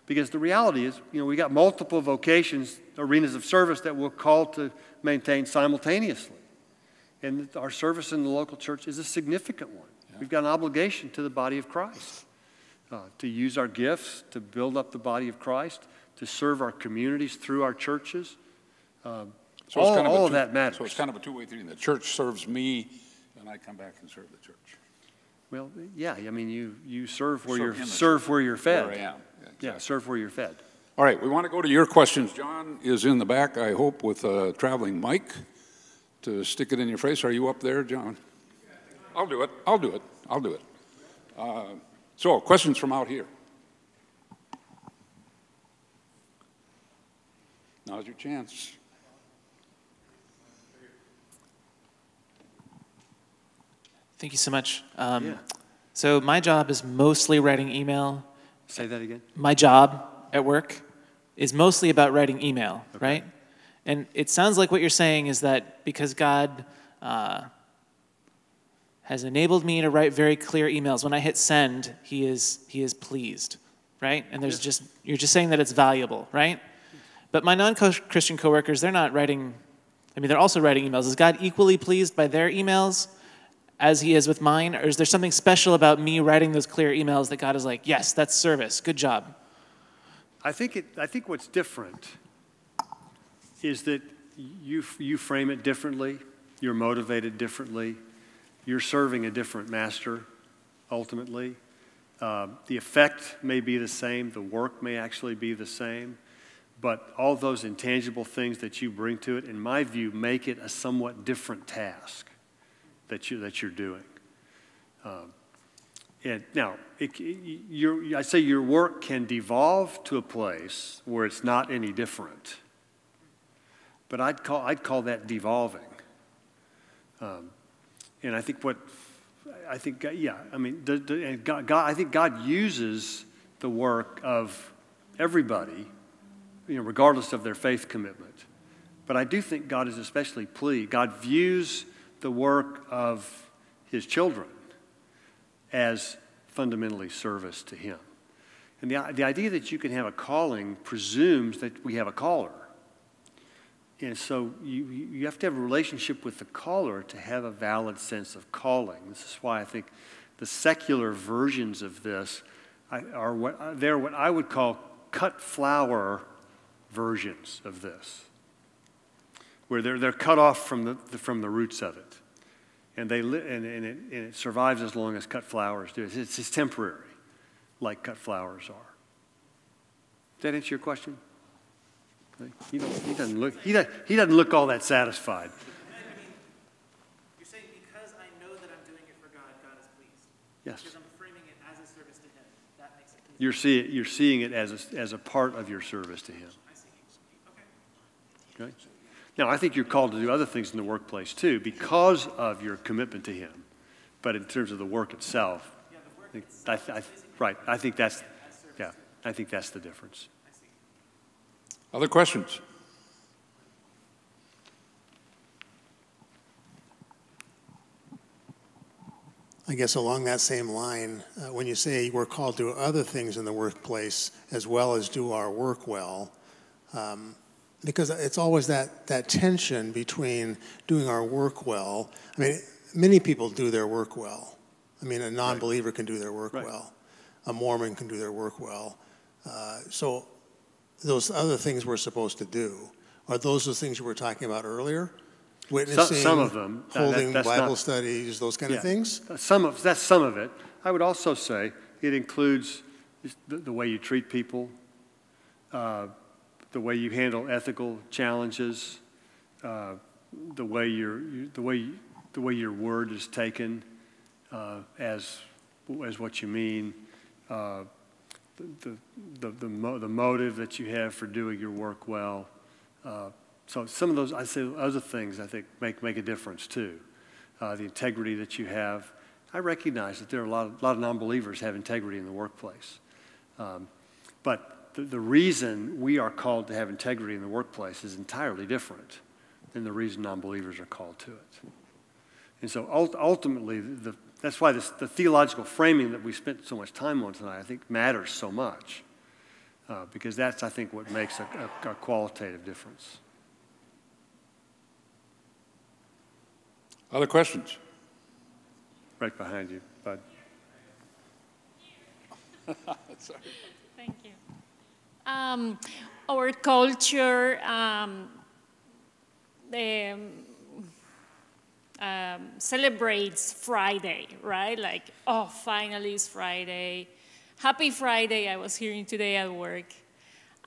Because the reality is, we got multiple vocations, arenas of service that we're called to maintain simultaneously. And our service in the local church is a significant one. Yeah. We've got an obligation to the body of Christ, to use our gifts, to build up the body of Christ, to serve our communities through our churches. All of that matters. So it's kind of a two-way thing. The church serves me, and I come back and serve the church. Well, yeah. I mean, you serve where you're fed. Where I am. Yeah, exactly. Yeah, serve where you're fed. All right, we want to go to your questions. John is in the back, I hope, with a traveling mic to stick it in your face. Are you up there, John? I'll do it. So, questions from out here. Now's your chance. Thank you so much. So my job is mostly writing email. Say that again. My job at work is mostly about writing email, okay. Right? And it sounds like what you're saying is that because God has enabled me to write very clear emails, when I hit send, He is pleased, right? And you're just saying that it's valuable, right? But my non-Christian coworkers, they're not writing. They're also writing emails. Is God equally pleased by their emails as He is with mine, or is there something special about me writing those clear emails that God is like, yes, that's service, good job? I think what's different is that you frame it differently, you're motivated differently, you're serving a different master, ultimately. The effect may be the same, the work may actually be the same, but all those intangible things that you bring to it, in my view, make it a somewhat different task that you're doing. And now, I say your work can devolve to a place where it's not any different. But I'd call that devolving. And I think I think God uses the work of everybody, regardless of their faith commitment. But I do think God is especially pleased. God views the work of His children as fundamentally service to Him. And the idea that you can have a calling presumes that we have a caller. And so you have to have a relationship with the caller to have a valid sense of calling. This is why I think the secular versions of this are what I would call cut flower versions of this, where they're cut off from the roots of it, and it survives as long as cut flowers do. It's temporary, like cut flowers are. Does that answer your question? He doesn't look all that satisfied. You're saying because I know that I'm doing it for God, God is pleased. Yes. Because I'm framing it as a service to Him. That makes it pleasing. You're seeing it as a part of your service to Him. I see. Okay. Okay. Now, I think you're called to do other things in the workplace too, because of your commitment to Him. but in terms of the work itself, right, I think that's the difference. Other questions? I guess along that same line, when you say we're called to other things in the workplace as well as do our work well, because it's always that tension between doing our work well. I mean, many people do their work well. I mean, a non-believer can do their work well. A Mormon can do their work well. So those other things we're supposed to do, are those the things you were talking about earlier? Witnessing, some of them, holding that's Bible not, studies, those kind of things? That's some of it. I would also say it includes the way you treat people, the way you handle ethical challenges, the way your word is taken as what you mean, the motive that you have for doing your work well. So some of those, I say, other things I think make a difference too. The integrity that you have. I recognize that there are a lot of non-believers have integrity in the workplace. But the reason we are called to have integrity in the workplace is entirely different than the reason non-believers are called to it. And so ultimately, that's why the theological framing that we spent so much time on tonight, I think, matters so much. Because that's, I think, what makes a qualitative difference. Other questions? Right behind you, bud. Sorry. Thank you. Our culture celebrates Friday, right? Like, oh, finally it's Friday. Happy Friday, I was hearing today at work.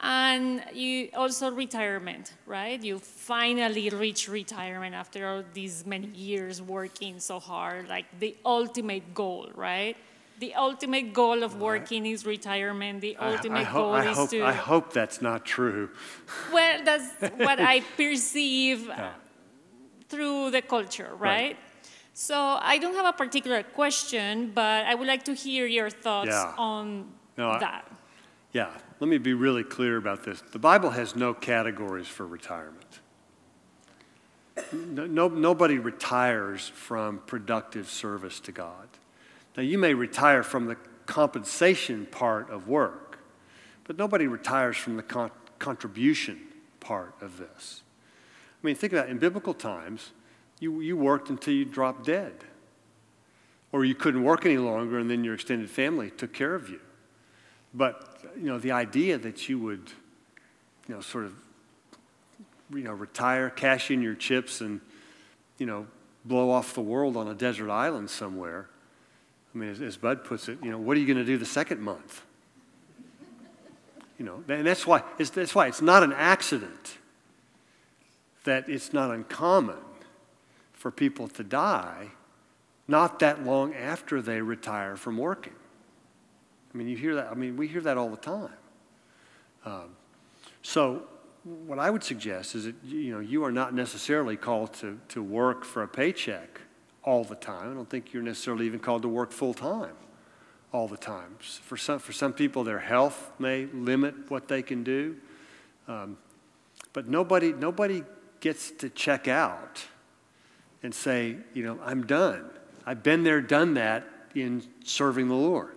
And you also retirement, right? You finally reach retirement after all these many years working so hard, like the ultimate goal, right? The ultimate goal of working is retirement. The ultimate goal is to... I hope that's not true. Well, that's what I perceive through the culture, right? So I don't have a particular question, but I would like to hear your thoughts on that. Let me be really clear about this. The Bible has no categories for retirement. Nobody retires from productive service to God. Now, you may retire from the compensation part of work, but nobody retires from the contribution part of this. I mean, think about it. In biblical times, you worked until you dropped dead, or you couldn't work any longer, and then your extended family took care of you. But, the idea that you would, sort of, retire, cash in your chips and, blow off the world on a desert island somewhere. I mean, as Bud puts it, what are you going to do the second month? And that's why it's not an accident that it's not uncommon for people to die not that long after they retire from working. I mean, you hear that. I mean, we hear that all the time. So what I would suggest is that, you are not necessarily called to work for a paycheck all the time. I don't think you're necessarily even called to work full time all the time. For some people, their health may limit what they can do. But nobody gets to check out and say, I'm done. I've been there, done that in serving the Lord.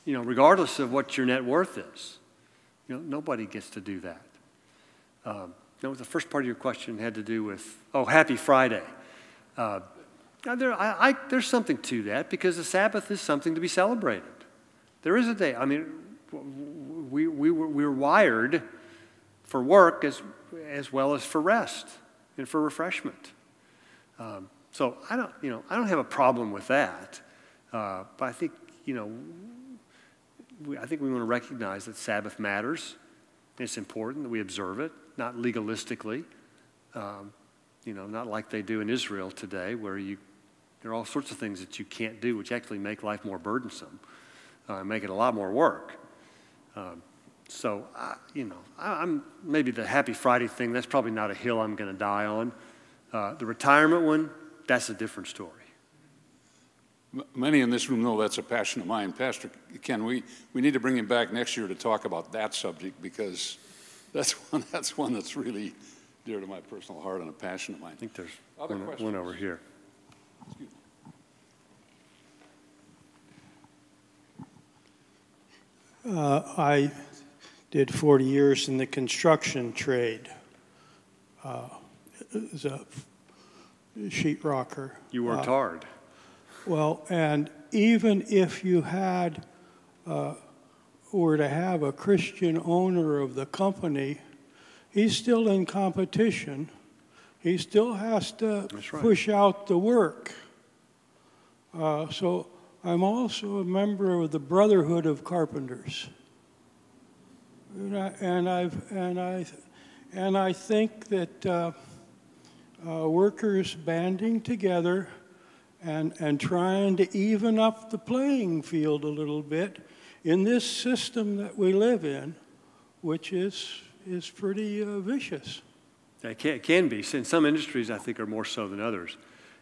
Regardless of what your net worth is. Nobody gets to do that. The first part of your question had to do with, Happy Friday. There's something to that because the Sabbath is something to be celebrated. There is a day. I mean, we're wired for work as well as for rest and for refreshment. So I don't have a problem with that. But I think, I think we want to recognize that Sabbath matters. It's important that we observe it, not legalistically, not like they do in Israel today, where there are all sorts of things that you can't do, which actually make life more burdensome, make it a lot more work. I'm maybe the Happy Friday thing. That's probably not a hill I'm going to die on. The retirement one, that's a different story. Many in this room know that's a passion of mine. Pastor Ken, we need to bring him back next year to talk about that subject, because that's one that's really dear to my personal heart and a passion of mine. I think there's one over here. Excuse me. I did 40 years in the construction trade as a sheetrocker. You worked hard. Well, and even if you had, were to have a Christian owner of the company, he's still in competition. He still has to push out the work. So I'm also a member of the Brotherhood of Carpenters, and I think that workers banding together and trying to even up the playing field a little bit in this system that we live in, which is pretty vicious. It can be. In some industries, I think, are more so than others.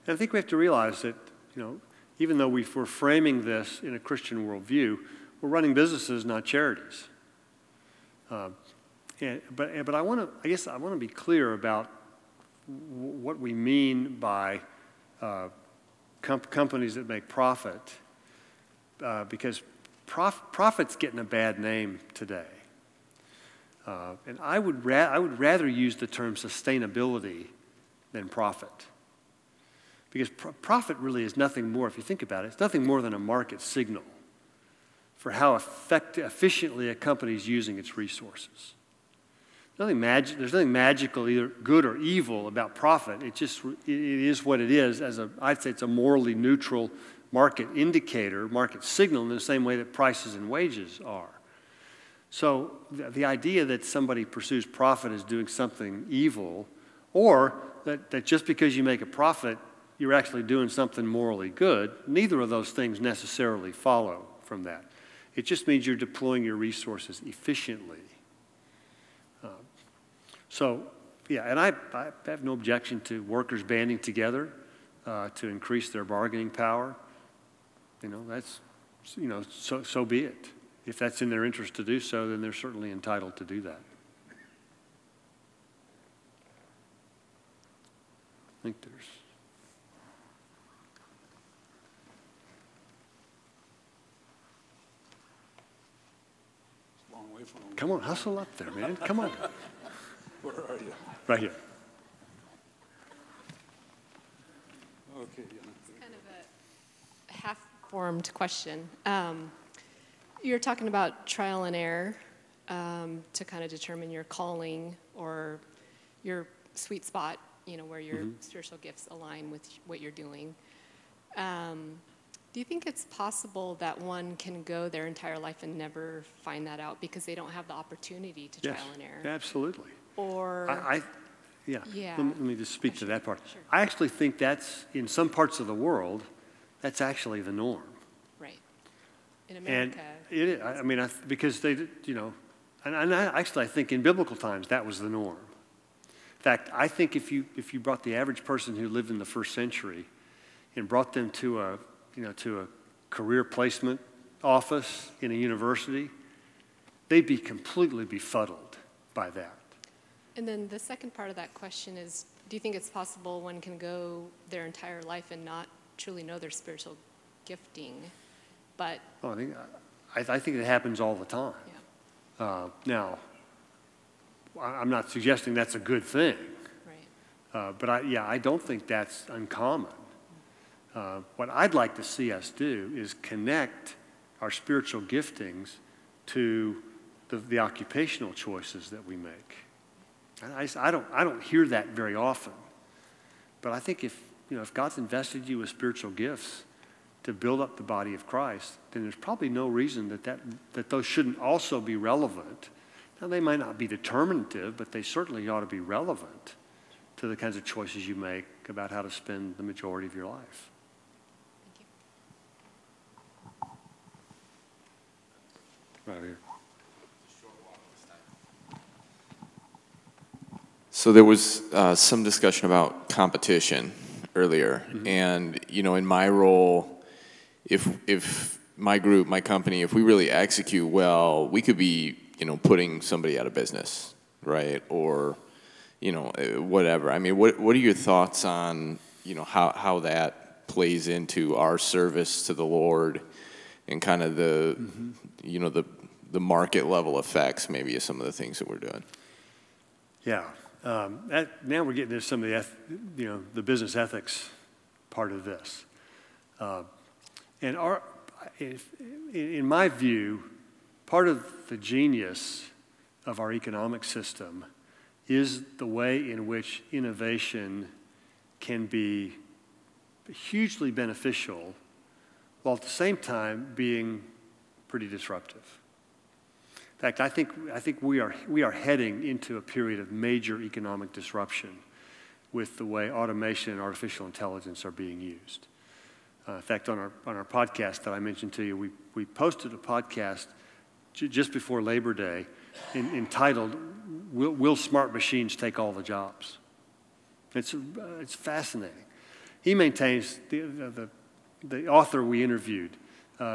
And I think we have to realize that, even though we're framing this in a Christian worldview, we're running businesses, not charities. But I want to be clear about what we mean by companies that make profit, because profit's getting a bad name today. And I would rather use the term sustainability than profit. Because profit really is nothing more, if you think about it, it's nothing more than a market signal for how efficiently a company is using its resources. There's nothing magical, either good or evil, about profit. It is what it is. I'd say it's a morally neutral market indicator, market signal, in the same way that prices and wages are. So the idea that somebody pursues profit as doing something evil, or that just because you make a profit, you're actually doing something morally good, neither of those things necessarily follow from that. It just means you're deploying your resources efficiently. And I have no objection to workers banding together to increase their bargaining power. So be it. If that's in their interest to do so, then they're certainly entitled to do that. I think there's... Long way from home. Come on, hustle up there, man. Come on. Where are you? Right here. Okay. It's kind of a half-formed question. You're talking about trial and error to kind of determine your calling or your sweet spot, where your spiritual gifts align with what you're doing. Do you think it's possible that one can go their entire life and never find that out because they don't have the opportunity to trial and error? Absolutely. Or Let me just speak to that part. Sure. I actually think that's, in some parts of the world, that's actually the norm. Right. In America. And it is, because they, and I think in biblical times that was the norm. In fact, I think if you brought the average person who lived in the first century and brought them to a career placement office in a university, they'd be completely befuddled by that. And then the second part of that question is, do you think it's possible one can go their entire life and not truly know their spiritual gifting, but... I think it happens all the time. Yeah. Now, I'm not suggesting that's a good thing. Right. But I don't think that's uncommon. What I'd like to see us do is connect our spiritual giftings to the occupational choices that we make. I don't hear that very often. But I think if God's invested you with spiritual gifts to build up the body of Christ, then there's probably no reason that those shouldn't also be relevant. Now, they might not be determinative, but they certainly ought to be relevant to the kinds of choices you make about how to spend the majority of your life. Right here. So there was some discussion about competition earlier, and in my role if my group, my company, if we really execute well, we could be, putting somebody out of business, right? Or, whatever. I mean, what are your thoughts on, how that plays into our service to the Lord and kind of the, the market level effects maybe of some of the things that we're doing? Yeah. Now we're getting into some of the business ethics part of this. And in my view, part of the genius of our economic system is the way in which innovation can be hugely beneficial while at the same time being pretty disruptive. In fact, I think we are heading into a period of major economic disruption with the way automation and artificial intelligence are being used. In fact, on our podcast that I mentioned to you, we posted a podcast just before Labor Day entitled, Will Smart Machines Take All the Jobs? It's fascinating. He maintains, the author we interviewed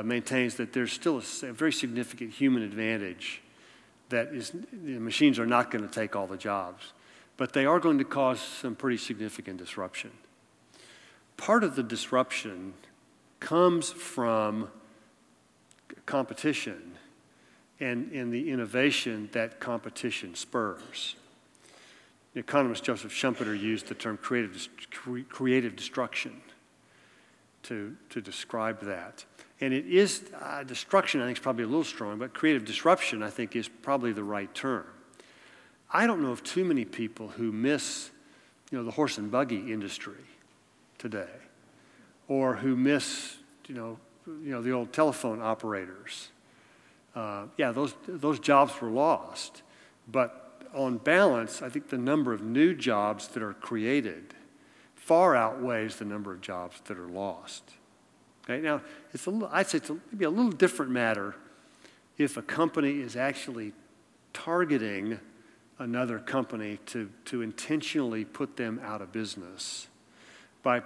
maintains that there's still a very significant human advantage that machines are not going to take all the jobs, but they are going to cause some pretty significant disruption. Part of the disruption comes from competition and the innovation that competition spurs. The economist Joseph Schumpeter used the term creative destruction to describe that. And it is, destruction I think is probably a little strong, but creative disruption I think is probably the right term. I don't know of too many people who miss, the horse and buggy industry today, or who miss, the old telephone operators. Those jobs were lost, but on balance, I think the number of new jobs that are created far outweighs the number of jobs that are lost. Okay, now I'd say it's maybe a little different matter if a company is actually targeting another company to intentionally put them out of business by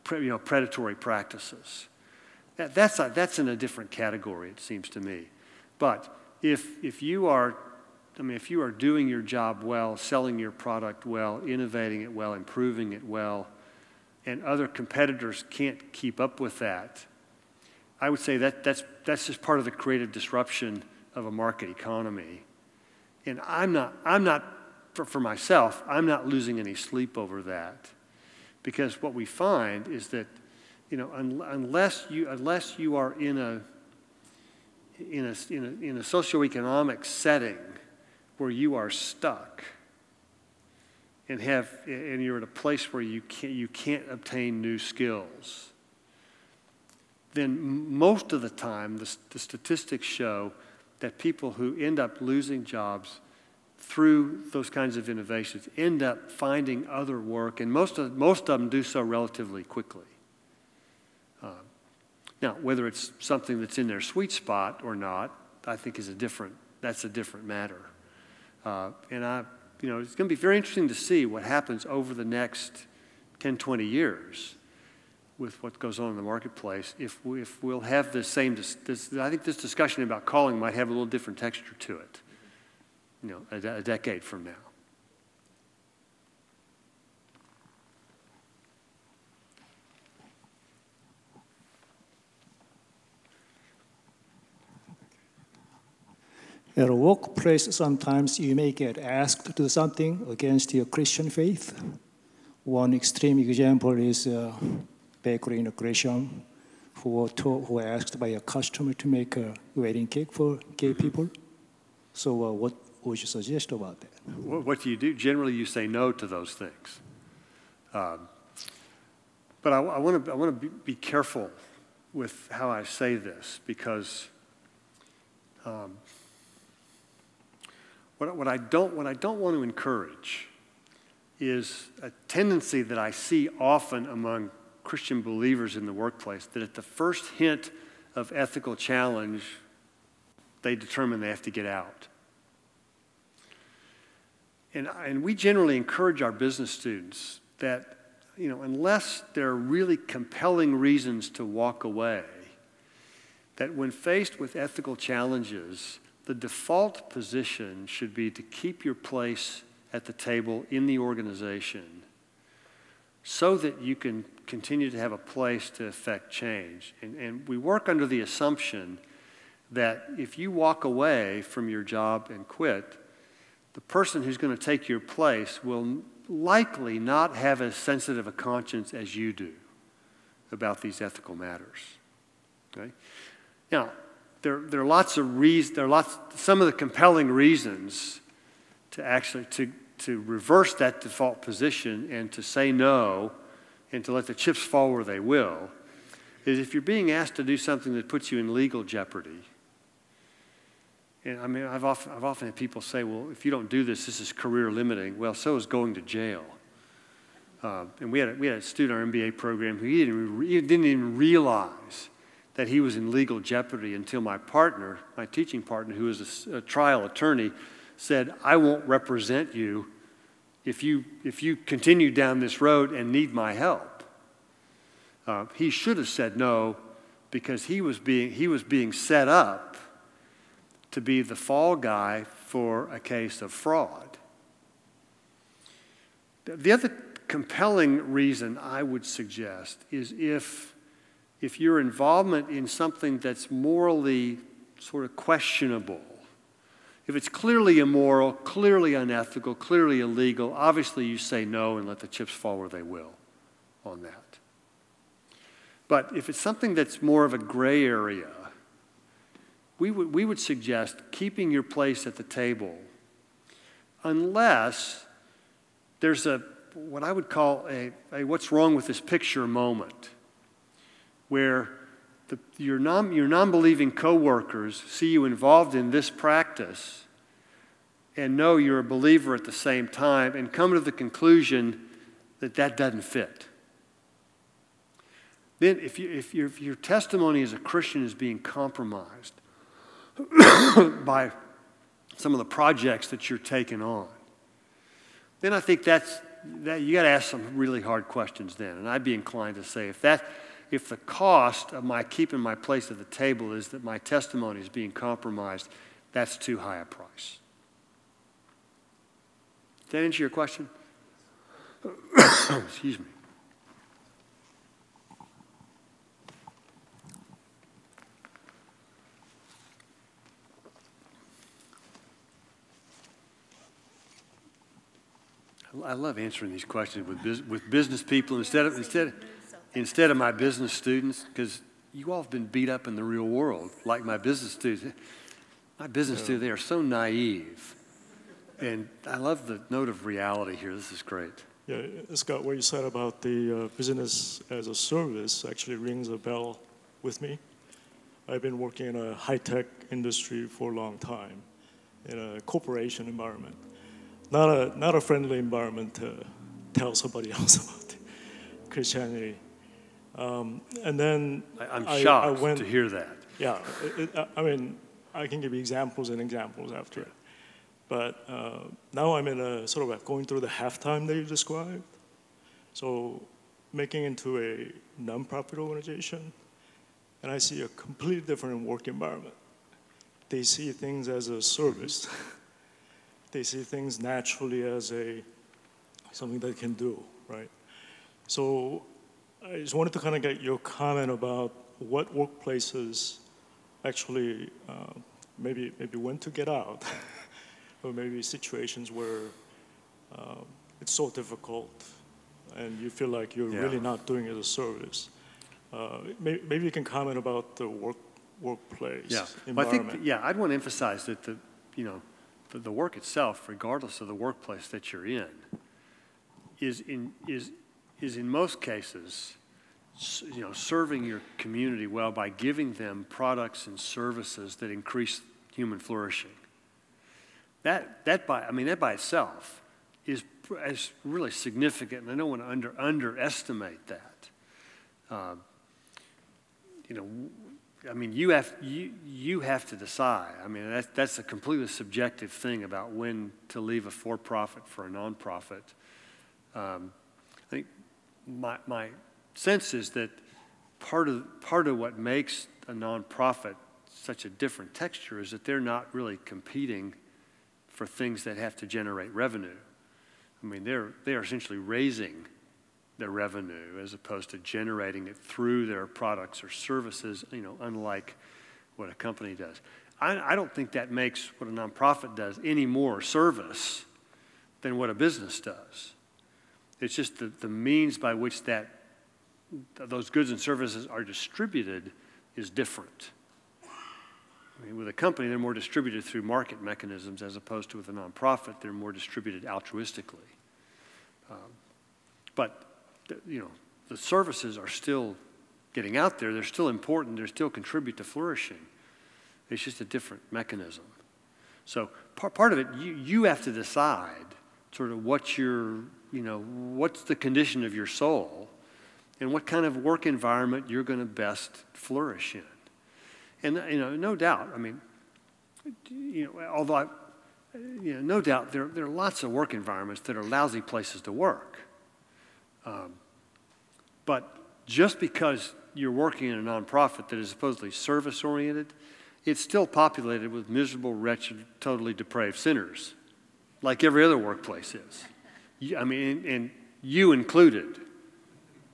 predatory practices. That's in a different category, it seems to me. But if you are doing your job well, selling your product well, innovating it well, improving it well, and other competitors can't keep up with that, I would say that's just part of the creative disruption of a market economy. And I'm not for myself, I'm not losing any sleep over that, because what we find is that unless you are in a socioeconomic setting where you are stuck and you're at a place where you can't obtain new skills, then most of the time the statistics show that people who end up losing jobs through those kinds of innovations end up finding other work, and most of them do so relatively quickly. Now, whether it's something that's in their sweet spot or not, I think that's a different matter. And it's going to be very interesting to see what happens over the next 10, 20 years with what goes on in the marketplace. If we'll have the same, I think this discussion about calling might have a little different texture to it, a decade from now. At a workplace, sometimes you may get asked to do something against your Christian faith. One extreme example is a bakery in Gresham who were asked by a customer to make a wedding cake for gay people. So what would you suggest about that? What do you do? Generally, you say no to those things. But I want to be careful with how I say this, because what I don't want to encourage is a tendency that I see often among Christian believers in the workplace, that at the first hint of ethical challenge, they determine they have to get out. And we generally encourage our business students that, unless there are really compelling reasons to walk away, that when faced with ethical challenges, the default position should be to keep your place at the table in the organization so that you can continue to have a place to affect change. And we work under the assumption that if you walk away from your job and quit, the person who's going to take your place will likely not have as sensitive a conscience as you do about these ethical matters. Okay? Now, there are lots of reasons. Some of the compelling reasons to actually to reverse that default position and to say no and to let the chips fall where they will is if you're being asked to do something that puts you in legal jeopardy. And I mean, I've often had people say, well, if you don't do this, this is career limiting. Well, so is going to jail. And we had a student in our MBA program who he didn't even realize that he was in legal jeopardy until my teaching partner, who is a trial attorney, said, I won't represent you if you continue down this road and need my help. He should have said no because he was being set up to be the fall guy for a case of fraud. The other compelling reason I would suggest is if your involvement in something that's morally sort of questionable, if it's clearly immoral, clearly unethical, clearly illegal, obviously you say no and let the chips fall where they will on that. But if it's something that's more of a gray area, we would suggest keeping your place at the table unless there's what I would call a what's wrong with this picture moment, where your non-believing coworkers see you involved in this practice and know you're a believer at the same time and come to the conclusion that that doesn't fit. Then if your testimony as a Christian is being compromised by some of the projects that you're taking on, then I think that you got to ask some really hard questions then. And I'd be inclined to say if the cost of my keeping my place at the table is that my testimony is being compromised, that's too high a price. Did that answer your question? Excuse me. I love answering these questions with business people instead of my business students, because you all have been beat up in the real world like my business students. My business students, they are so naive. And I love the note of reality here. This is great. Yeah, Scott, what you said about the business as a service actually rings a bell with me. I've been working in a high-tech industry for a long time in a corporation environment. Not a friendly environment to tell somebody else about Christianity. And then I'm shocked to hear that. Yeah, I mean, I can give you examples after it. But now I'm in a sort of going through the halftime that you described. So making into a nonprofit organization, and I see a completely different work environment. They see things as a service. They see things naturally as something they can do, right? So I just wanted to kind of get your comment about what workplaces actually maybe when to get out, or maybe situations where it's so difficult and you feel like you're really not doing it as a service. Maybe you can comment about the workplace environment. Well, I'd want to emphasize that the work itself, regardless of the workplace that you're in, is in most cases, serving your community well by giving them products and services that increase human flourishing. That by itself is really significant, and I don't want to underestimate that. You have to decide. I mean, that's a completely subjective thing about when to leave a for-profit for a nonprofit. I think my sense is that part of what makes a nonprofit such a different texture is that they're not really competing for things that have to generate revenue. I mean, they are essentially raising their revenue as opposed to generating it through their products or services, unlike what a company does. I don't think that makes what a nonprofit does any more service than what a business does. It's just the means by which those goods and services are distributed is different. I mean, with a company, they're more distributed through market mechanisms as opposed to with a nonprofit, they're more distributed altruistically. But the services are still getting out there. They're still important. They still contribute to flourishing. It's just a different mechanism. So part of it, you have to decide sort of what's the condition of your soul and what kind of work environment you're going to best flourish in. And, no doubt, I mean, although no doubt there are lots of work environments that are lousy places to work. But just because you're working in a nonprofit that is supposedly service-oriented, it's still populated with miserable, wretched, totally depraved sinners, like every other workplace is. I mean, and you included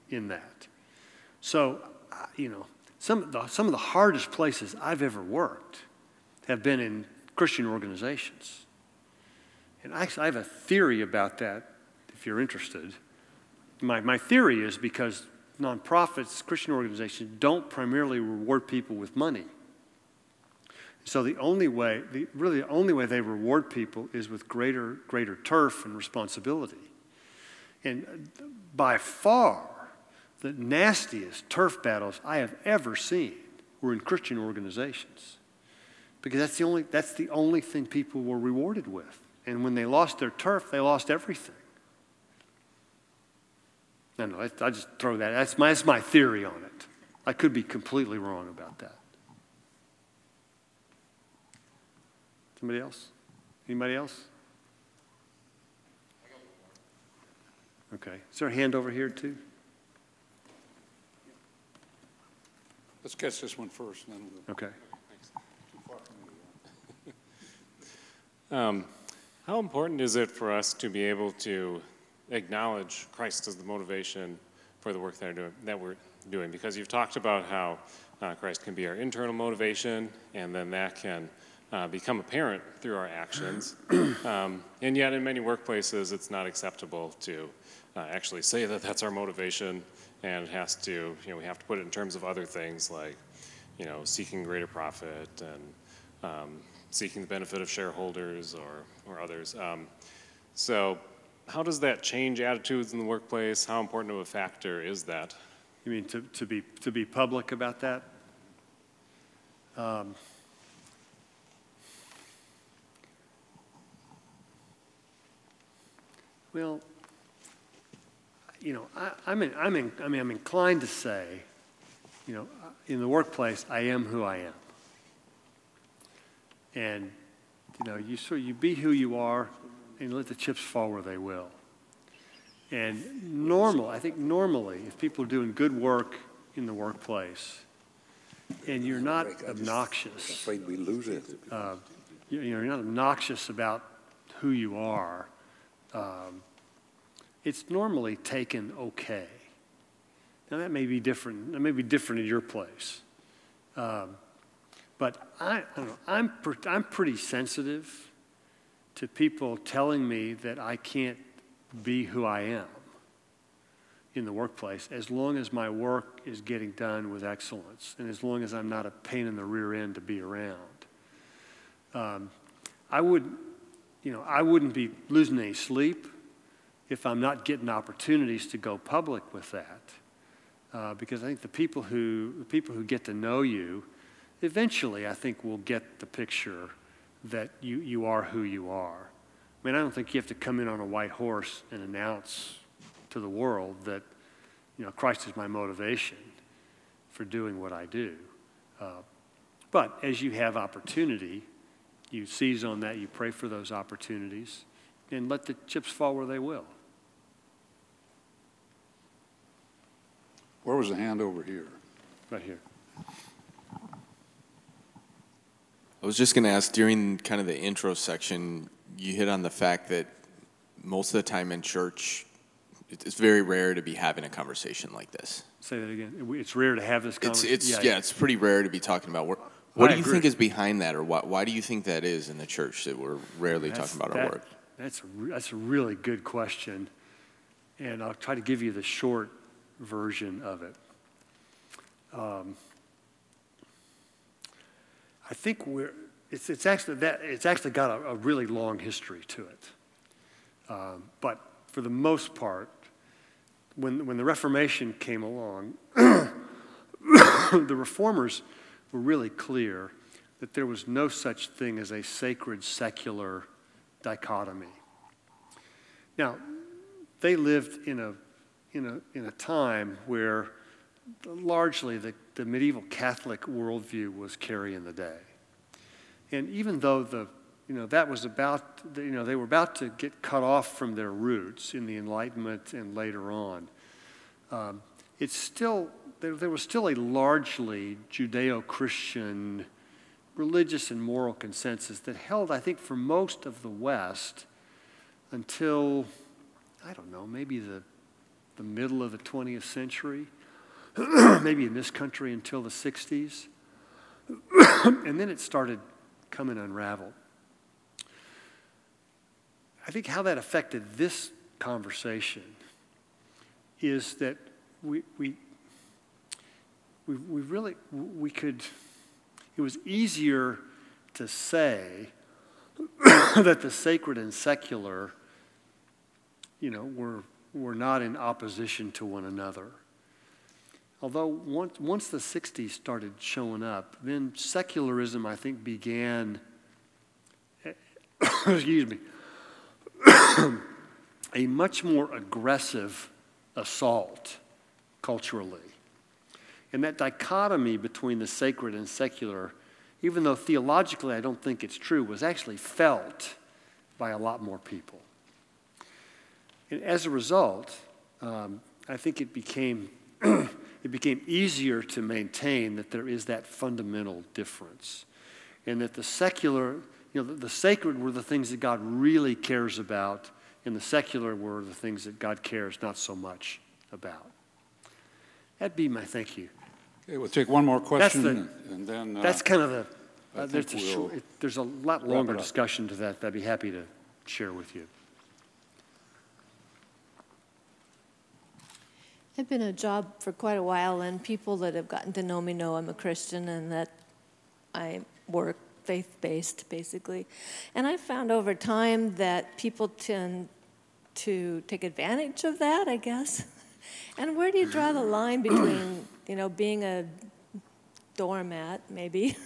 in that. So, some of the hardest places I've ever worked have been in Christian organizations. And actually, I have a theory about that, if you're interested. My theory is because nonprofits, Christian organizations, don't primarily reward people with money. So the only way they reward people is with greater turf and responsibility. And by far, the nastiest turf battles I have ever seen were in Christian organizations, because that's the only thing people were rewarded with. And when they lost their turf, they lost everything. No, I just throw that. That's my theory on it. I could be completely wrong about that. Somebody else? Anybody else? Okay. Is there a hand over here too? Let's catch this one first. And then we'll... Okay. How important is it for us to be able to acknowledge Christ as the motivation for the work that we're doing? Because you've talked about how Christ can be our internal motivation, and then that can become apparent through our actions. And yet in many workplaces, it's not acceptable to actually say that that's our motivation, and it has to, we have to put it in terms of other things like, seeking greater profit and seeking the benefit of shareholders or others. So how does that change attitudes in the workplace? How important of a factor is that? You mean to be public about that? Well, I'm inclined to say, in the workplace, I am who I am. And, you be who you are and let the chips fall where they will. And I think normally, if people are doing good work in the workplace and you're not obnoxious, Afraid we lose it. You're not obnoxious about who you are, it's normally taken okay. Now that may be different. That may be different in your place. But I don't know, I'm pretty sensitive to people telling me that I can't be who I am in the workplace as long as my work is getting done with excellence and as long as I'm not a pain in the rear end to be around. I wouldn't be losing any sleep if I'm not getting opportunities to go public with that, because I think the people who get to know you, eventually I think will get the picture that you are who you are. I mean, I don't think you have to come in on a white horse and announce to the world that, Christ is my motivation for doing what I do. But as you have opportunity, you seize on that, you pray for those opportunities, and let the chips fall where they will. Where was the hand over here? Right here. I was just going to ask, during kind of the intro section, you hit on the fact that most of the time in church, it's very rare to be having a conversation like this. Say that again. It's rare to have this conversation. It's pretty rare to be talking about work. What do you think is behind that, or why do you think that is in the church that we're rarely talking about our work? That's a really good question, and I'll try to give you the short version of it. I think it's actually got a really long history to it, but for the most part, when the Reformation came along, the reformers were really clear that there was no such thing as a sacred secular dichotomy. Now, they lived in a time where largely the medieval Catholic worldview was carrying the day, and even though that was they were about to get cut off from their roots in the Enlightenment and later on, there was still a largely Judeo-Christian religious and moral consensus that held, I think, for most of the West until, I don't know, maybe the middle of the 20th century, maybe in this country until the 60s, and then it started coming unraveled. I think how that affected this conversation is that it was easier to say that the sacred and secular, were not in opposition to one another. Although once the 60s started showing up, then secularism, I think, began, excuse me, a much more aggressive assault culturally. And that dichotomy between the sacred and secular, even though theologically I don't think it's true, was actually felt by a lot more people. And as a result, I think it became easier to maintain that there is that fundamental difference, and that the secular, the sacred were the things that God really cares about, and the secular were the things that God cares not so much about. That'd be my thank you. Okay, we'll take one more question, and then that's kind of there's a lot longer discussion to that I'd be happy to share with you. I've been a job for quite a while, and people that have gotten to know me know I'm a Christian and that I work faith-based, basically. And I've found over time that people tend to take advantage of that, I guess. And where do you draw the line between, being a doormat, maybe,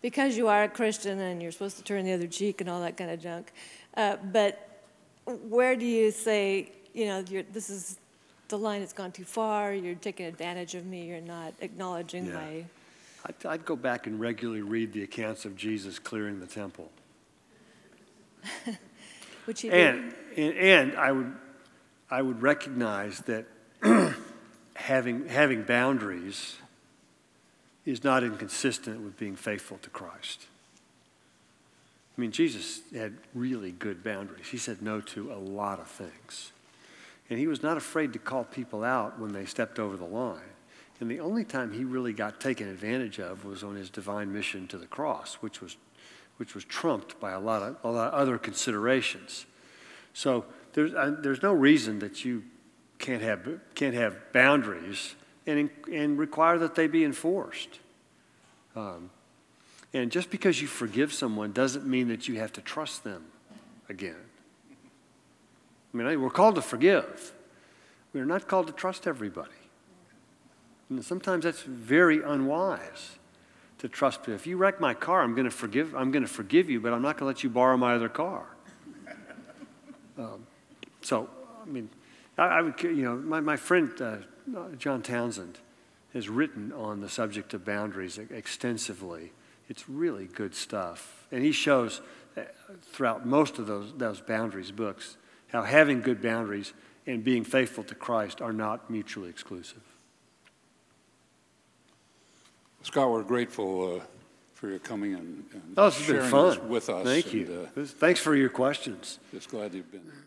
because you are a Christian and you're supposed to turn the other cheek and all that kind of junk. But where do you say, this is the line has gone too far, you're taking advantage of me, you're not acknowledging my... I'd go back and regularly read the accounts of Jesus clearing the temple. Which he did. And I would recognize that having boundaries is not inconsistent with being faithful to Christ. I mean, Jesus had really good boundaries. He said no to a lot of things. And he was not afraid to call people out when they stepped over the line. And the only time he really got taken advantage of was on his divine mission to the cross, which was trumped by a lot of other considerations. So there's no reason that you can't have boundaries and require that they be enforced. And just because you forgive someone doesn't mean that you have to trust them again. I mean, we're called to forgive. We're not called to trust everybody. And sometimes that's very unwise to trust people. If you wreck my car, I'm going to forgive you, but I'm not going to let you borrow my other car. So, I mean, I would, my friend John Townsend has written on the subject of boundaries extensively. It's really good stuff, and he shows throughout most of those boundaries books how having good boundaries and being faithful to Christ are not mutually exclusive. Scott, we're grateful for your coming and this has been sharing fun. this with us. Thank you. Thanks for your questions. Just glad you've been here.